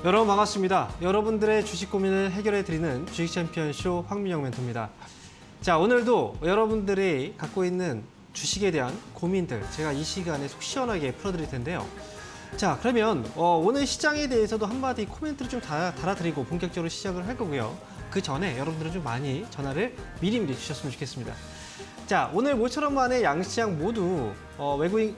여러분 반갑습니다. 여러분들의 주식 고민을 해결해드리는 주식 챔피언쇼 황민영 멘토입니다. 자, 오늘도 여러분들이 갖고 있는 주식에 대한 고민들 제가 이 시간에 속 시원하게 풀어드릴 텐데요. 자, 그러면 오늘 시장에 대해서도 한마디 코멘트를 좀 달아드리고 본격적으로 시작을 할 거고요. 그 전에 여러분들은 좀 많이 전화를 미리미리 주셨으면 좋겠습니다. 자, 오늘 모처럼 만에 양시장 모두 외국인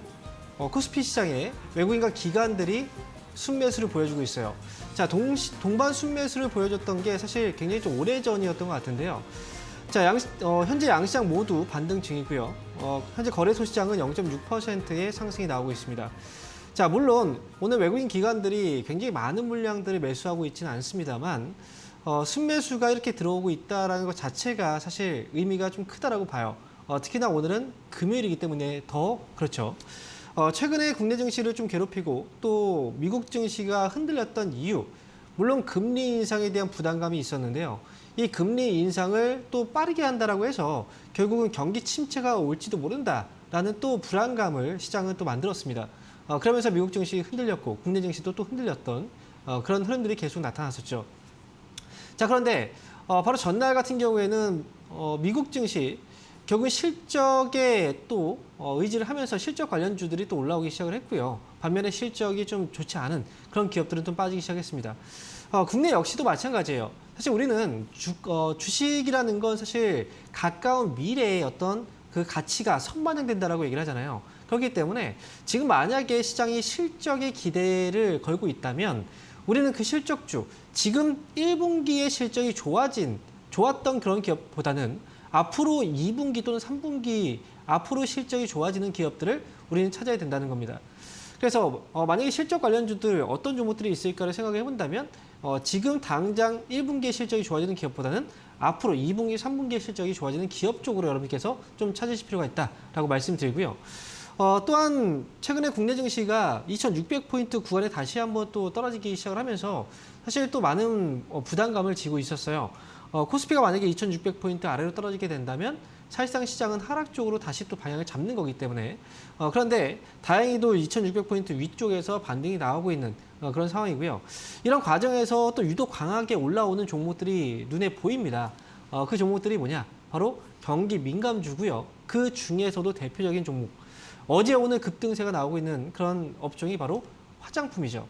코스피 시장에 외국인과 기관들이 순매수를 보여주고 있어요. 자, 동반 순매수를 보여줬던 게 사실 굉장히 좀 오래전이었던 것 같은데요. 자, 현재 양시장 모두 반등 중이고요. 현재 거래소 시장은 0.6%의 상승이 나오고 있습니다. 자, 물론 오늘 외국인 기관들이 굉장히 많은 물량들을 매수하고 있지는 않습니다만 순매수가 이렇게 들어오고 있다는 것 자체가 사실 의미가 좀 크다라고 봐요. 특히나 오늘은 금요일이기 때문에 더 그렇죠. 최근에 국내 증시를 좀 괴롭히고 또 미국 증시가 흔들렸던 이유, 물론 금리 인상에 대한 부담감이 있었는데요. 이 금리 인상을 또 빠르게 한다라고 해서 결국은 경기 침체가 올지도 모른다라는 또 불안감을 시장은 또 만들었습니다. 그러면서 미국 증시 흔들렸고 국내 증시도 또 흔들렸던 그런 흐름들이 계속 나타났었죠. 자, 그런데 바로 전날 같은 경우에는 미국 증시 결국은 실적에 또 의지를 하면서 실적 관련주들이 또 올라오기 시작을 했고요. 반면에 실적이 좀 좋지 않은 그런 기업들은 좀 빠지기 시작했습니다. 국내 역시도 마찬가지예요. 사실 우리는 주식이라는 건 사실 가까운 미래의 어떤 그 가치가 선반영된다라고 얘기를 하잖아요. 그렇기 때문에 지금 만약에 시장이 실적에 기대를 걸고 있다면 우리는 그 실적주, 지금 1분기의 실적이 좋았던 그런 기업보다는 앞으로 2분기 또는 3분기 앞으로 실적이 좋아지는 기업들을 우리는 찾아야 된다는 겁니다. 그래서 만약에 실적 관련주들 어떤 종목들이 있을까를 생각해 본다면 지금 당장 1분기의 실적이 좋아지는 기업보다는 앞으로 2분기, 3분기의 실적이 좋아지는 기업 쪽으로 여러분께서 좀 찾으실 필요가 있다라고 말씀드리고요. 또한 최근에 국내 증시가 2600포인트 구간에 다시 한번 또 떨어지기 시작을 하면서 사실 또 많은 부담감을 지고 있었어요. 코스피가 만약에 2600포인트 아래로 떨어지게 된다면 사실상 시장은 하락 쪽으로 다시 또 방향을 잡는 거기 때문에 그런데 다행히도 2600포인트 위쪽에서 반등이 나오고 있는 그런 상황이고요. 이런 과정에서 또 유독 강하게 올라오는 종목들이 눈에 보입니다. 그 종목들이 뭐냐? 바로 경기 민감주고요. 그 중에서도 대표적인 종목. 어제 오늘 급등세가 나오고 있는 그런 업종이 바로 화장품이죠.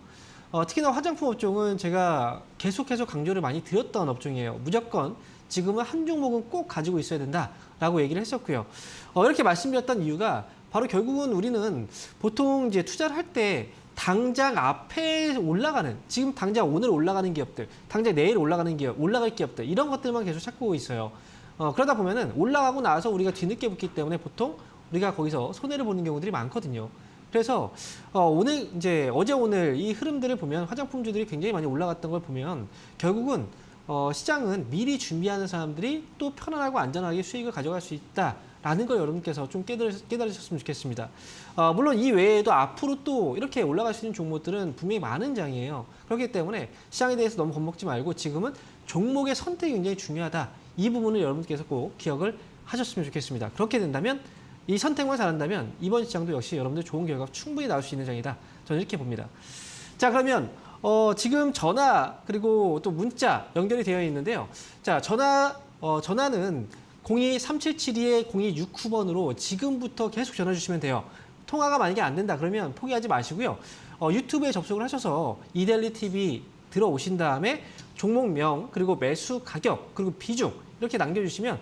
특히나 화장품 업종은 제가 계속해서 강조를 많이 드렸던 업종이에요. 무조건 지금은 한 종목은 꼭 가지고 있어야 된다라고 얘기를 했었고요. 이렇게 말씀드렸던 이유가 바로 결국은 우리는 보통 이제 투자를 할 때 당장 앞에 올라가는, 지금 당장 오늘 올라가는 기업들, 당장 내일 올라갈 기업들 이런 것들만 계속 찾고 있어요. 그러다 보면은 올라가고 나서 우리가 뒤늦게 붙기 때문에 보통 우리가 거기서 손해를 보는 경우들이 많거든요. 그래서 어제 오늘 이 흐름들을 보면 화장품주들이 굉장히 많이 올라갔던 걸 보면 결국은 시장은 미리 준비하는 사람들이 또 편안하고 안전하게 수익을 가져갈 수 있다라는 걸 여러분께서 좀 깨달으셨으면 좋겠습니다. 물론 이 외에도 앞으로 또 이렇게 올라갈 수 있는 종목들은 분명히 많은 장이에요. 그렇기 때문에 시장에 대해서 너무 겁먹지 말고 지금은 종목의 선택이 굉장히 중요하다. 이 부분을 여러분께서 꼭 기억을 하셨으면 좋겠습니다. 그렇게 된다면 이 선택만 잘한다면 이번 시장도 역시 여러분들 좋은 결과가 충분히 나올 수 있는 장이다. 저는 이렇게 봅니다. 자, 그러면 지금 전화 그리고 또 문자 연결이 되어 있는데요. 자, 전화는 02377-0269번으로 지금부터 계속 전화 주시면 돼요. 통화가 만약에 안 된다 그러면 포기하지 마시고요. 유튜브에 접속을 하셔서 이데일리 TV 들어오신 다음에 종목명 그리고 매수 가격 그리고 비중 이렇게 남겨주시면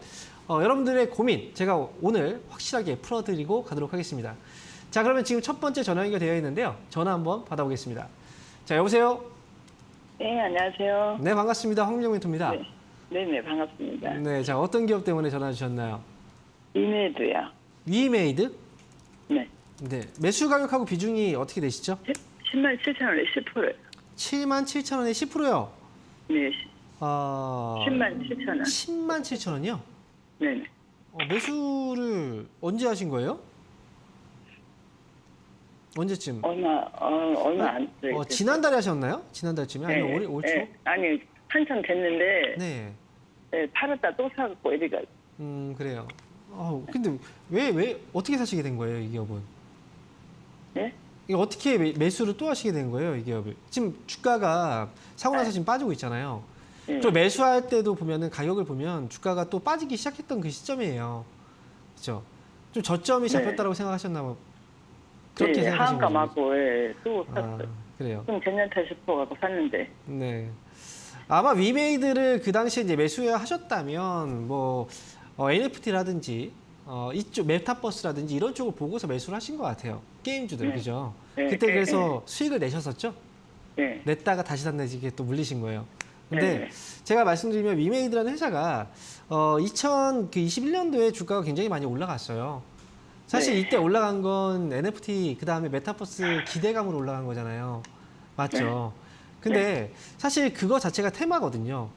여러분들의 고민 제가 오늘 확실하게 풀어드리고 가도록 하겠습니다. 자, 그러면 지금 첫 번째 전화 연결되어 있는데요. 전화 한번 받아보겠습니다. 자, 여보세요? 네, 안녕하세요. 네, 반갑습니다. 황민영 멘토입니다. 네, 반갑습니다. 네, 자, 어떤 기업 때문에 전화 주셨나요? 이메드요. 위메이드? 네. 네, 매수 가격하고 비중이 어떻게 되시죠? 107,000원에 10%요. 77,000원에 10%요? 네, 107,000원. 107,000원이요? 네네. 매수를 언제 하신 거예요? 언제쯤? 얼마 안 됐어요. 지난달에 하셨나요? 지난달쯤에? 아니면 올 초? 네, 아니, 한참 됐는데, 네. 네, 팔았다 또 사갖고, 이리가. 그래요. 근데 왜 어떻게 사시게 된 거예요, 이 기업은? 네? 이게 어떻게 매수를 또 하시게 된 거예요, 이 기업을? 지금 주가가 사고 나서 지금 빠지고 있잖아요. 네. 그리고 매수할 때도 보면은 가격을 보면 주가가 또 빠지기 시작했던 그 시점이에요. 그렇죠? 좀 저점이 네. 잡혔다고 생각하셨나 뭐 그렇게 생각하시는 거죠? 하한감하고 또 아, 샀어요. 그래요. 좀 괜찮다 싶어갖고 샀는데. 네. 아마 위메이드를 그 당시에 이제 매수하셨다면 뭐 NFT라든지 이쪽 메타버스라든지 이런 쪽을 보고서 매수를 하신 것 같아요. 게임주들 네. 그죠? 네, 그때 네, 그래서 수익을 내셨었죠? 네. 냈다가 다시 샀는지 또 물리신 거예요. 근데 네. 제가 말씀드리면 위메이드라는 회사가 2021년도에 주가가 굉장히 많이 올라갔어요. 사실 네. 이때 올라간 건 NFT 그 다음에 메타버스 기대감으로 올라간 거잖아요. 맞죠? 근데 사실 그거 자체가 테마거든요.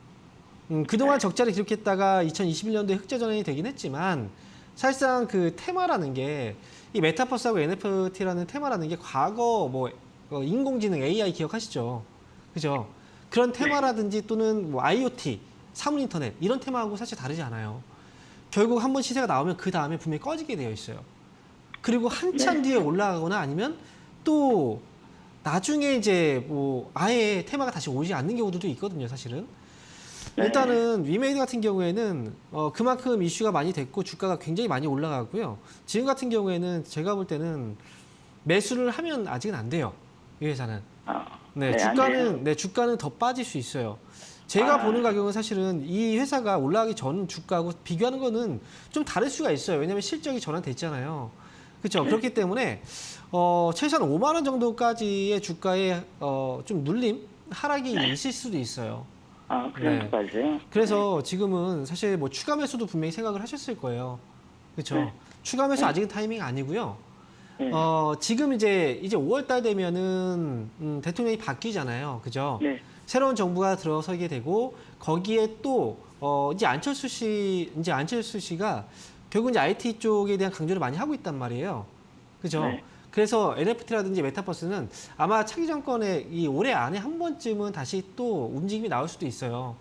그동안 적자를 기록했다가 2021년도에 흑자전환이 되긴 했지만 사실상 그 테마라는 게 이 메타버스하고 NFT라는 테마라는 게 과거 뭐 인공지능 AI 기억하시죠? 그죠? 그런 테마라든지 또는 뭐 IoT, 사물 인터넷 이런 테마하고 사실 다르지 않아요. 결국 한번 시세가 나오면 그 다음에 분명히 꺼지게 되어 있어요. 그리고 한참 뒤에 올라가거나 아니면 또 나중에 이제 뭐 아예 테마가 다시 오지 않는 경우들도 있거든요, 사실은. 일단은 위메이드 같은 경우에는 그만큼 이슈가 많이 됐고 주가가 굉장히 많이 올라가고요. 지금 같은 경우에는 제가 볼 때는 매수를 하면 아직은 안 돼요. 이 회사는. 네, 안 돼요. 주가는 더 빠질 수 있어요. 제가 보는 가격은 사실은 이 회사가 올라가기 전 주가하고 비교하는 거는 좀 다를 수가 있어요. 왜냐하면 실적이 전환됐잖아요. 그렇죠. 그렇기 때문에 최소한 5만 원 정도까지의 주가에 좀 눌림, 하락이 있을 수도 있어요. 그런까지요? 그래서 지금은 사실 뭐 추가 매수도 분명히 생각을 하셨을 거예요. 그렇죠. 네. 추가 매수 아직은 타이밍이 아니고요. 네. 지금 이제 5월 달 되면은 대통령이 바뀌잖아요. 그죠? 네. 새로운 정부가 들어서게 되고 거기에 또 이제 안철수 씨가 결국 이제 IT 쪽에 대한 강조를 많이 하고 있단 말이에요. 그죠? 네. 그래서 NFT라든지 메타버스는 아마 차기 정권에 이 올해 안에 한 번쯤은 다시 또 움직임이 나올 수도 있어요.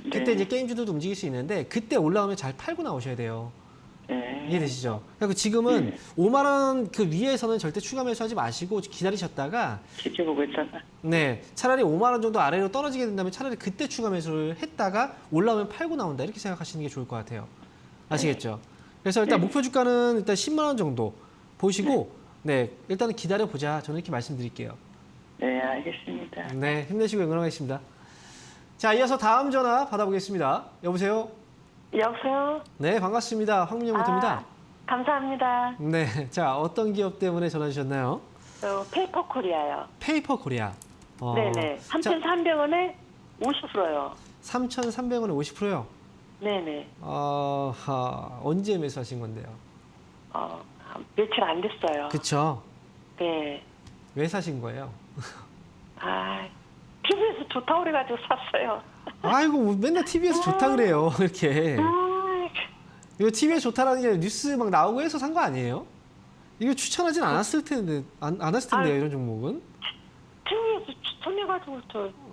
그때 네. 이제 게임주들도 움직일 수 있는데 그때 올라오면 잘 팔고 나오셔야 돼요. 네. 이해되시죠? 그리고 지금은 네. 5만 원 그 위에서는 절대 추가 매수하지 마시고 기다리셨다가 지켜보고 있다가. 네, 차라리 5만 원 정도 아래로 떨어지게 된다면 차라리 그때 추가 매수를 했다가 올라오면 팔고 나온다 이렇게 생각하시는 게 좋을 것 같아요. 아시겠죠? 그래서 일단 네. 목표 주가는 일단 10만 원 정도 보시고 네, 일단은 기다려 보자. 저는 이렇게 말씀드릴게요. 네, 알겠습니다. 네, 힘내시고 응원하겠습니다. 자, 이어서 다음 전화 받아보겠습니다. 여보세요? 여보세요? 네, 반갑습니다. 황민영 멘토입니다. 감사합니다. 네, 자, 어떤 기업 때문에 전화 주셨나요? 페이퍼 코리아요. 페이퍼 코리아. 네네. 3,300원에 50%요. 3,300원에 50%요? 네네. 언제 매수하신 건데요? 며칠 안 됐어요. 그쵸? 네. 왜 사신 거예요? TV에서 좋다고 그래가지고 샀어요. 아이고, 뭐 맨날 TV에서 좋다 그래요, 이렇게. 이거 TV에서 좋다라는 게 뉴스 막 나오고 해서 산 거 아니에요? 이거 추천하진 않았을 텐데, 않았을 텐데요, 이런 종목은? TV에서 추천해가지고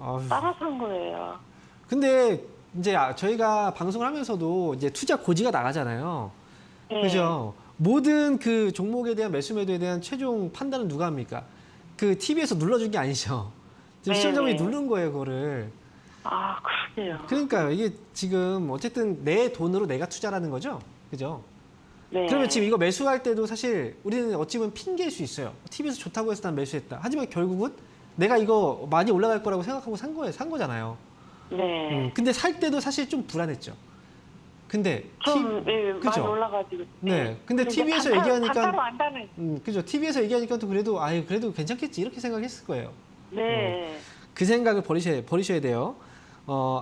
아유. 따라 산 거예요. 근데 이제 저희가 방송을 하면서도 이제 투자 고지가 나가잖아요. 네. 그죠? 모든 그 종목에 대한 매수 매도에 대한 최종 판단은 누가 합니까? 그 TV에서 눌러준 게 아니죠. 지금 네, 시청자분이 네. 누른 거예요, 그거를. 그러게요. 그러니까요. 이게 지금 어쨌든 내 돈으로 내가 투자라는 거죠. 그죠? 네. 그러면 지금 이거 매수할 때도 사실 우리는 어찌 보면 핑계일 수 있어요. TV에서 좋다고 해서 난 매수했다. 하지만 결국은 내가 이거 많이 올라갈 거라고 생각하고 산 거잖아요. 네. 근데 살 때도 사실 좀 불안했죠. 근데 좀 많이 그죠? 올라가지고. 네. 근데 이제 TV에서 단타로 얘기하니까 안다는. 그죠? TV에서 얘기하니까 또 그래도 그래도 괜찮겠지 이렇게 생각했을 거예요. 네. 그 생각을 버리셔야 돼요.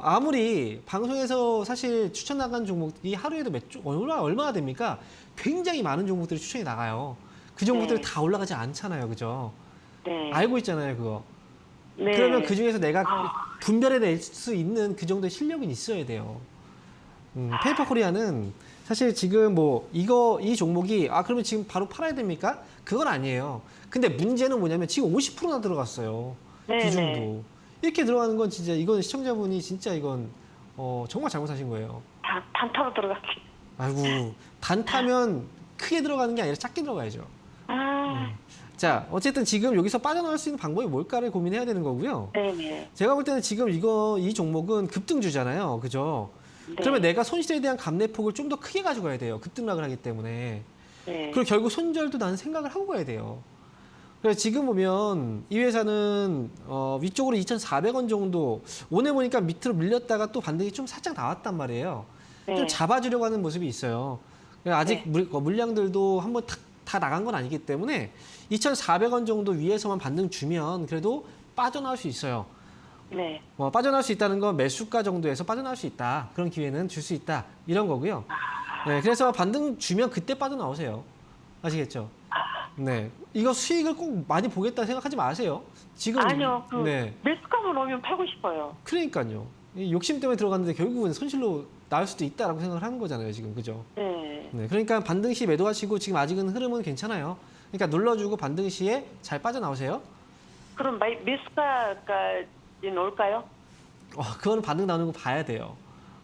아무리 방송에서 사실 추천 나간 종목이 하루에도 얼마나 됩니까? 굉장히 많은 종목들이 추천이 나가요. 그 종목들이 네. 다 올라가지 않잖아요. 그죠? 네. 알고 있잖아요, 그거. 네. 그러면 그 중에서 내가 분별해낼 수 있는 그 정도의 실력은 있어야 돼요. 페이퍼 코리아는 사실 지금 뭐 이 종목이 그러면 지금 바로 팔아야 됩니까? 그건 아니에요. 근데 문제는 뭐냐면 지금 50%나 들어갔어요. 네, 비중도. 네. 이렇게 들어가는 건 진짜 이건 시청자분이 진짜 이건 정말 잘못하신 거예요. 단타로 들어갔지. 아이고 단타면 크게 들어가는 게 아니라 작게 들어가야죠. 자, 어쨌든 지금 여기서 빠져나올 수 있는 방법이 뭘까를 고민해야 되는 거고요. 네네. 제가 볼 때는 지금 이 종목은 급등주잖아요. 그죠? 네. 그러면 내가 손실에 대한 감내폭을 좀 더 크게 가지고 가야 돼요. 급등락을 하기 때문에. 네. 그리고 결국 손절도 나는 생각을 하고 가야 돼요. 그래서 지금 보면 이 회사는 위쪽으로 2,400원 정도 오늘 보니까 밑으로 밀렸다가 또 반등이 좀 살짝 나왔단 말이에요. 네. 좀 잡아주려고 하는 모습이 있어요. 아직 네. 물량들도 한번 다 나간 건 아니기 때문에 2,400원 정도 위에서만 반등 주면 그래도 빠져나올 수 있어요. 네. 빠져나올 수 있다는 건 매수가 정도에서 빠져나올 수 있다. 그런 기회는 줄 수 있다. 이런 거고요. 네, 그래서 반등 주면 그때 빠져나오세요. 아시겠죠? 네, 이거 수익을 꼭 많이 보겠다 생각하지 마세요. 지금 아니요. 네, 매수값을 오면 팔고 싶어요. 그러니까요. 이 욕심 때문에 들어갔는데 결국은 손실로 나올 수도 있다라고 생각을 하는 거잖아요. 지금 그죠? 네. 네, 그러니까 반등 시 매도하시고 지금 아직은 흐름은 괜찮아요. 그러니까 눌러주고 반등 시에 잘 빠져나오세요. 그럼 매수가까지 놓을까요? 그거는 반등 나오는 거 봐야 돼요.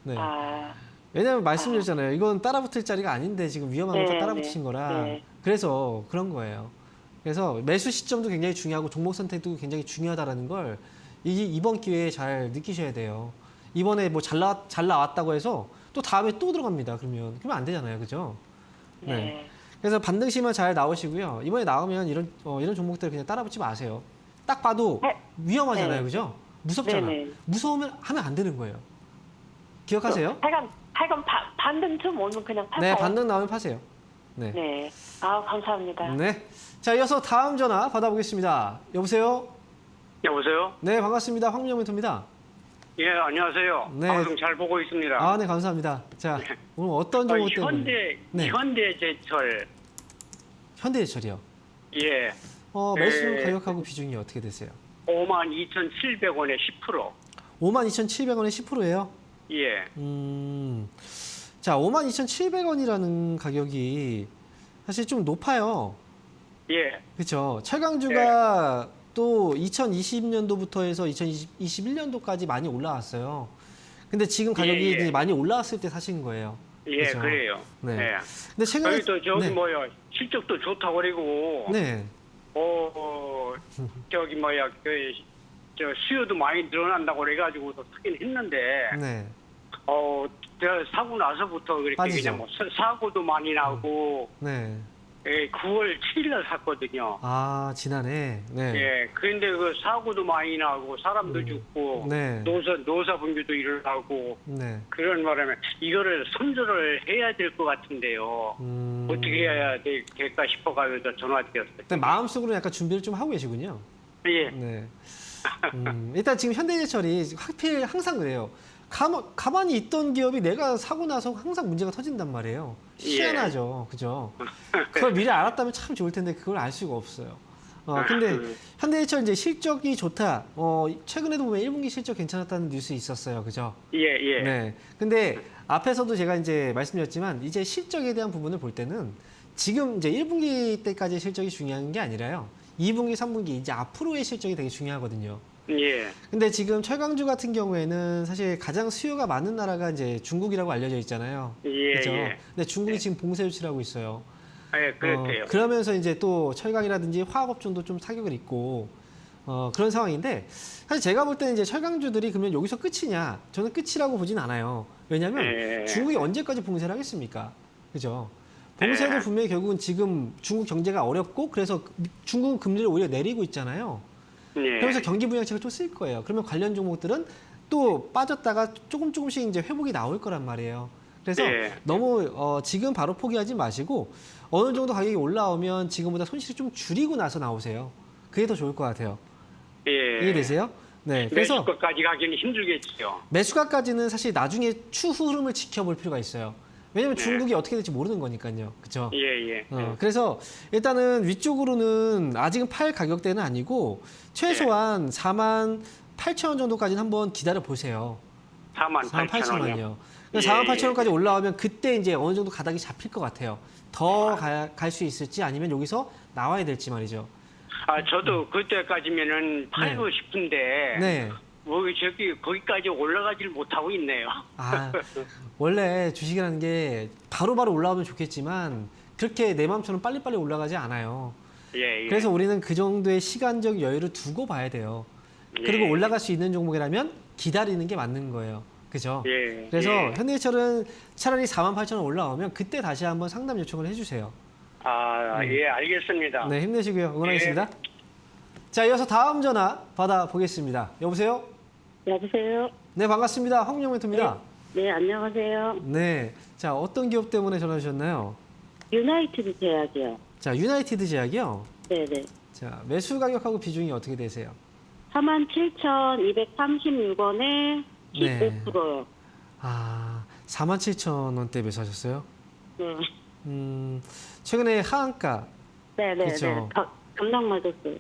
네. 아, 왜냐면 말씀드렸잖아요. 이건 따라붙을 자리가 아닌데 지금 위험한 네, 것도 따라붙으신 거라. 네. 그래서 그런 거예요. 그래서 매수 시점도 굉장히 중요하고 종목 선택도 굉장히 중요하다라는 걸 이번 기회에 잘 느끼셔야 돼요. 이번에 뭐 잘 나왔다고 해서 또 다음에 또 들어갑니다. 그러면 안 되잖아요. 그죠? 네. 그래서 반등 시만 잘 나오시고요. 이번에 나오면 이런 종목들 그냥 따라붙지 마세요. 딱 봐도 네. 위험하잖아요. 네. 그죠? 무섭잖아. 네네. 무서우면 하면 안 되는 거예요. 기억하세요? 하여간 반등쯤 오면 그냥 팔까요? 네, 반등 나오면 파세요. 네. 네. 아, 감사합니다. 네. 자, 이어서 다음 전화 받아보겠습니다. 여보세요? 여보세요? 네, 반갑습니다. 황민영 멘토입니다. 예, 안녕하세요. 네. 방송 잘 보고 있습니다. 아, 네, 감사합니다. 자, 오늘 어떤 종목 때문에? 네. 현대제철. 현대제철이요. 예, 매수 네. 가격하고 비중이 어떻게 되세요? 52,700원에 10%. 52,700원에 10%예요? 예, 자, 52,700원이라는 가격이 사실 좀 높아요. 예, 그렇죠. 철강주가 또 2020년도부터 해서 2021년도까지 많이 올라왔어요. 근데 지금 가격이 예, 예. 이제 많이 올라왔을 때 사신 거예요. 예, 그죠? 그래요. 네. 예. 근데 최근에 저희도 저기 네. 뭐야, 실적도 좋다고 그러고, 네. 저기 뭐야, 저 수요도 많이 늘어난다고 그래가지고 사긴 했는데, 네. 저 사고 나서부터 그렇게 빠지죠. 그냥 뭐 사고도 많이 나고, 네. 예, 9월 7일날 샀거든요. 아, 지난해. 네. 예, 그런데 그 사고도 많이 나고 사람도 죽고 네. 노사 분규도 일어나고 네. 그런 바람에 이거를 손절을 해야 될 것 같은데요. 어떻게 해야 될까 싶어가지고 전화드렸어요. 일단 마음속으로 약간 준비를 좀 하고 계시군요. 예, 네. 일단 지금 현대제철이 하필 항상 그래요. 가만히 있던 기업이 내가 사고 나서 항상 문제가 터진단 말이에요. 희한하죠. 그죠? 그걸 미리 알았다면 참 좋을 텐데 그걸 알 수가 없어요. 근데 현대제철 이제 실적이 좋다. 최근에도 보면 1분기 실적 괜찮았다는 뉴스 있었어요. 그죠? 예, 예, 네. 근데 앞에서도 제가 이제 말씀드렸지만 이제 실적에 대한 부분을 볼 때는 지금 이제 1분기 때까지의 실적이 중요한 게 아니라요. 2분기, 3분기 이제 앞으로의 실적이 되게 중요하거든요. 예, 근데 지금 철강주 같은 경우에는 사실 가장 수요가 많은 나라가 이제 중국이라고 알려져 있잖아요. 예, 그렇죠? 예. 근데 중국이 지금 봉쇄 조치를 하고 있어요. 예, 그렇대요. 그러면서 이제 또 철강이라든지 화학업종도 좀 타격을 입고 그런 상황인데 사실 제가 볼 때는 이제 철강주들이 그러면 여기서 끝이냐? 저는 끝이라고 보진 않아요. 왜냐하면 예. 중국이 언제까지 봉쇄를 하겠습니까? 그죠? 봉쇄도 예. 분명히 결국은 지금 중국 경제가 어렵고 그래서 중국은 금리를 오히려 내리고 있잖아요. 예, 그러면서 경기 부양책을 또 쓸 거예요. 그러면 관련 종목들은 또 빠졌다가 조금씩 이제 회복이 나올 거란 말이에요. 그래서 예. 너무 지금 바로 포기하지 마시고 어느 정도 가격이 올라오면 지금보다 손실을 좀 줄이고 나서 나오세요. 그게 더 좋을 것 같아요. 예. 이해되세요? 네. 그래서 매수가까지 가기는 힘들겠죠. 매수가까지는 사실 나중에 추후 흐름을 지켜볼 필요가 있어요. 왜냐면 네. 중국이 어떻게 될지 모르는 거니까요. 그렇죠? 예, 예. 그래서 일단은 위쪽으로는 아직은 팔 가격대는 아니고 최소한 48,000원 정도까지는 한번 기다려 보세요. 48,000원이요. 48,000원이요. 48,000원까지 올라오면 그때 이제 어느 정도 가닥이 잡힐 것 같아요. 더 갈 수 있을지 아니면 여기서 나와야 될지 말이죠. 저도 그때까지면은 팔고 싶은데 네. 뭐 거기까지 올라가질 못하고 있네요. 원래 주식이라는 게 바로바로 올라오면 좋겠지만 그렇게 내 마음처럼 빨리빨리 올라가지 않아요. 예, 예. 그래서 우리는 그 정도의 시간적 여유를 두고 봐야 돼요. 그리고 예. 올라갈 수 있는 종목이라면 기다리는 게 맞는 거예요. 그죠? 예. 그래서 예. 현대해철은 차라리 48,000원 올라오면 그때 다시 한번 상담 요청을 해주세요. 예, 알겠습니다. 네, 힘내시고요. 응원하겠습니다. 예. 자, 이어서 다음 전화 받아보겠습니다. 여보세요? 여보세요? 네, 반갑습니다. 황민영 멘토입니다. 네, 안녕하세요. 네. 자, 어떤 기업 때문에 전화 주셨나요? 유나이티드 제약이요. 자, 유나이티드 제약이요. 네네. 자, 매수 가격하고 비중이 어떻게 되세요? 47,236원에 네. 15%요. 아, 47,000원대 매수하셨어요? 네. 최근에 하한가. 네네네. 그쵸. 감당 맞았어요.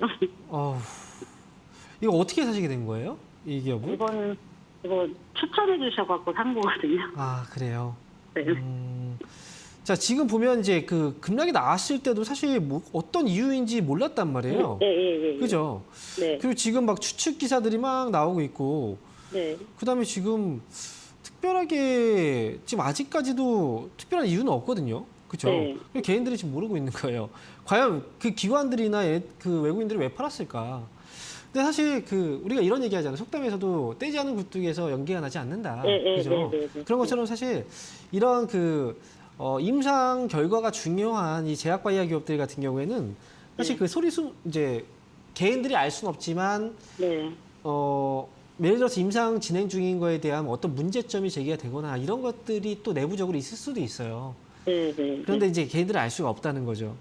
어후, 이거 어떻게 사시게 된 거예요? 이 기업은? 이거 추천해 주셔갖고 산 거거든요. 아, 그래요. 네. 자, 지금 보면 이제 그 급락이 나왔을 때도 사실 뭐 어떤 이유인지 몰랐단 말이에요. 예. 그죠? 네. 그리고 지금 막 추측 기사들이 막 나오고 있고, 네. 그다음에 지금 특별하게 지금 아직까지도 특별한 이유는 없거든요. 그죠? 네. 개인들이 지금 모르고 있는 거예요. 과연 그 기관들이나 그 외국인들이 왜 팔았을까? 근데 사실 그 우리가 이런 얘기 하잖아요. 속담에서도 떼지 않은 굴뚝에서 연기가 나지 않는다. 그죠? 네. 그런 것처럼 사실 이런 그 임상 결과가 중요한 이 제약바이오 기업들 같은 경우에는 사실 그 소리수 이제 개인들이 알 수는 없지만 네. 예를 들어서 임상 진행 중인 거에 대한 어떤 문제점이 제기가 되거나 이런 것들이 또 내부적으로 있을 수도 있어요. 네. 그런데 이제 개인들은 알 수가 없다는 거죠.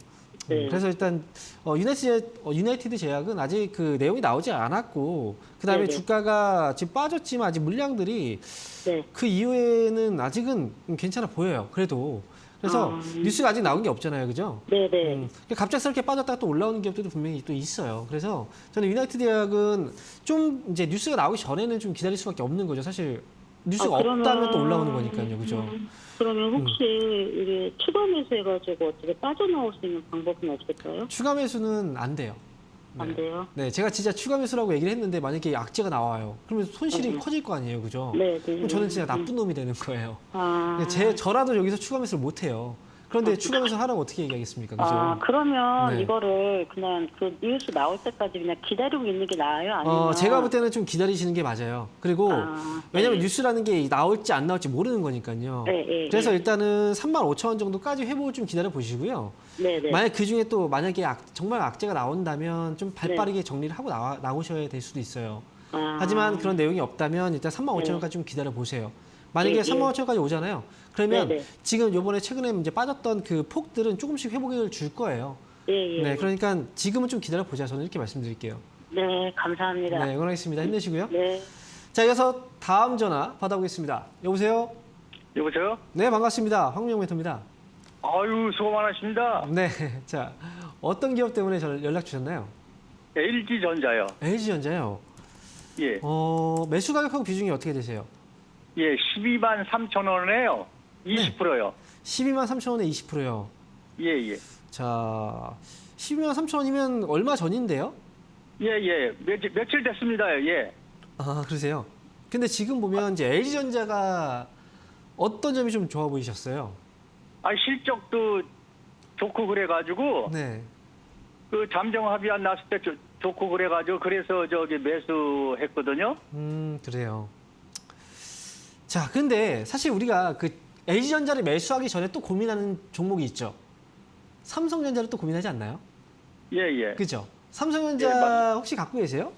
네. 그래서 일단 유나이티드 제약은 아직 그 내용이 나오지 않았고 그다음에 네네. 주가가 지금 빠졌지만 아직 물량들이 네. 그 이후에는 아직은 괜찮아 보여요. 그래도 그래서 뉴스가 아직 나온 게 없잖아요, 그죠? 네네. 갑작스럽게 빠졌다가 또 올라오는 기업들도 분명히 또 있어요. 그래서 저는 유나이티드 제약은 좀 이제 뉴스가 나오기 전에는 좀 기다릴 수밖에 없는 거죠. 사실 뉴스가 없다면 또 올라오는 거니까요, 그죠? 그러면 혹시 이게 추가 매수해가지고 어떻게 빠져나올 수 있는 방법은 없을까요? 추가 매수는 안 돼요. 안 돼요? 네, 제가 진짜 추가 매수라고 얘기를 했는데 만약에 악재가 나와요. 그러면 손실이 커질 거 아니에요, 그죠? 네. 그럼 저는 진짜 나쁜 놈이 되는 거예요. 아. 저라도 여기서 추가 매수를 못 해요. 그런데 추가 매수 하라고 어떻게 얘기하겠습니까, 그죠? 그러면 네. 이거를 그냥 그 뉴스 나올 때까지 그냥 기다리고 있는 게 나아요? 아니면 제가 볼 때는 좀 기다리시는 게 맞아요. 그리고 왜냐면 뉴스라는 게 나올지 안 나올지 모르는 거니까요. 네. 그래서 일단은 35,000원 정도까지 회복을 좀 기다려 보시고요. 네네. 만약 그 중에 또 만약에 정말 악재가 나온다면 좀 발빠르게 정리를 하고 나오셔야 될 수도 있어요. 하지만 그런 내용이 없다면 일단 35,000원까지 좀 기다려 보세요. 만약에 35,000원까지 오잖아요. 그러면 네네. 지금 요번에 최근에 이제 빠졌던 그 폭들은 조금씩 회복을 줄 거예요. 예. 네, 그러니까 지금은 좀 기다려 보자. 저는 이렇게 말씀드릴게요. 네, 감사합니다. 네, 응원하겠습니다. 힘내시고요. 네. 자, 이어서 다음 전화 받아보겠습니다. 여보세요? 여보세요? 네, 반갑습니다. 황민영 멘토입니다. 아유, 수고 많으십니다. 네, 자, 어떤 기업 때문에 연락 주셨나요? LG전자요. LG전자요. 예. 매수 가격하고 비중이 어떻게 되세요? 예, 12만 3천 원에요. 20%요. 12만 3천 원에 20%요. 예. 자, 12만 3천 원이면 얼마 전인데요? 예. 며칠 됐습니다. 예. 아, 그러세요? 근데 지금 보면 이제 LG전자가 어떤 점이 좀 좋아 보이셨어요? 실적도 좋고 그래가지고, 네. 그 잠정 합의안 났을 때 좋고 그래가지고, 그래서 매수했거든요. 그래요. 자, 근데 사실 우리가 그 LG전자를 매수하기 전에 또 고민하는 종목이 있죠. 삼성전자를 또 고민하지 않나요? 예. 그죠? 삼성전자 예, 혹시 갖고 계세요?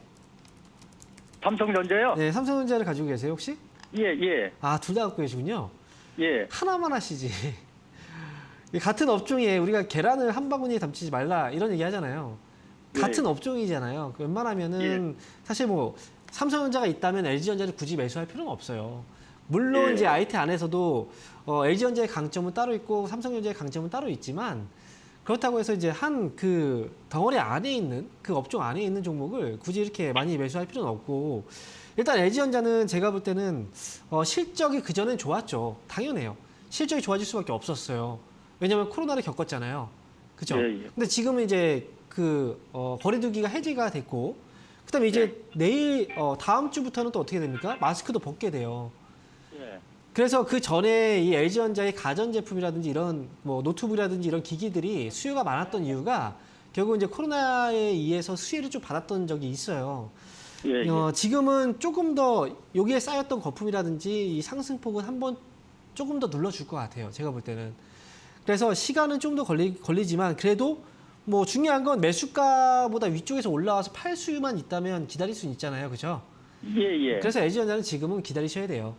삼성전자요? 네, 삼성전자를 가지고 계세요, 혹시? 예. 아, 둘 다 갖고 계시군요. 예. 하나만 하시지. 같은 업종에 우리가 계란을 한 바구니에 담지 말라 이런 얘기 하잖아요. 같은 업종이잖아요. 웬만하면은 사실 뭐 삼성전자가 있다면 LG전자를 굳이 매수할 필요는 없어요. 물론 이제 IT 안에서도 LG전자의 강점은 따로 있고 삼성전자의 강점은 따로 있지만 그렇다고 해서 이제 한 그 덩어리 안에 있는 그 업종 안에 있는 종목을 굳이 이렇게 많이 매수할 필요는 없고 일단 LG전자는 제가 볼 때는 실적이 그전엔 좋았죠. 당연해요. 실적이 좋아질 수밖에 없었어요. 왜냐하면 코로나를 겪었잖아요. 그죠? 예. 근데 지금은 이제 거리두기가 해제가 됐고 그다음에 이제 내일 다음 주부터는 또 어떻게 됩니까? 마스크도 벗게 돼요. 예. 그래서 그 전에 이 LG전자의 가전제품이라든지 이런 뭐 노트북이라든지 이런 기기들이 수요가 많았던 이유가 결국 이제 코로나에 의해서 수혜를 좀 받았던 적이 있어요. 예, 예. 지금은 조금 더 여기에 쌓였던 거품이라든지 이 상승폭은 한번 조금 더 눌러줄 것 같아요. 제가 볼 때는. 그래서 시간은 좀 더 걸리지만 그래도 뭐 중요한 건 매수가보다 위쪽에서 올라와서 팔 수요만 있다면 기다릴 수는 있잖아요. 그죠? 예, 예. 그래서 LG전자는 지금은 기다리셔야 돼요.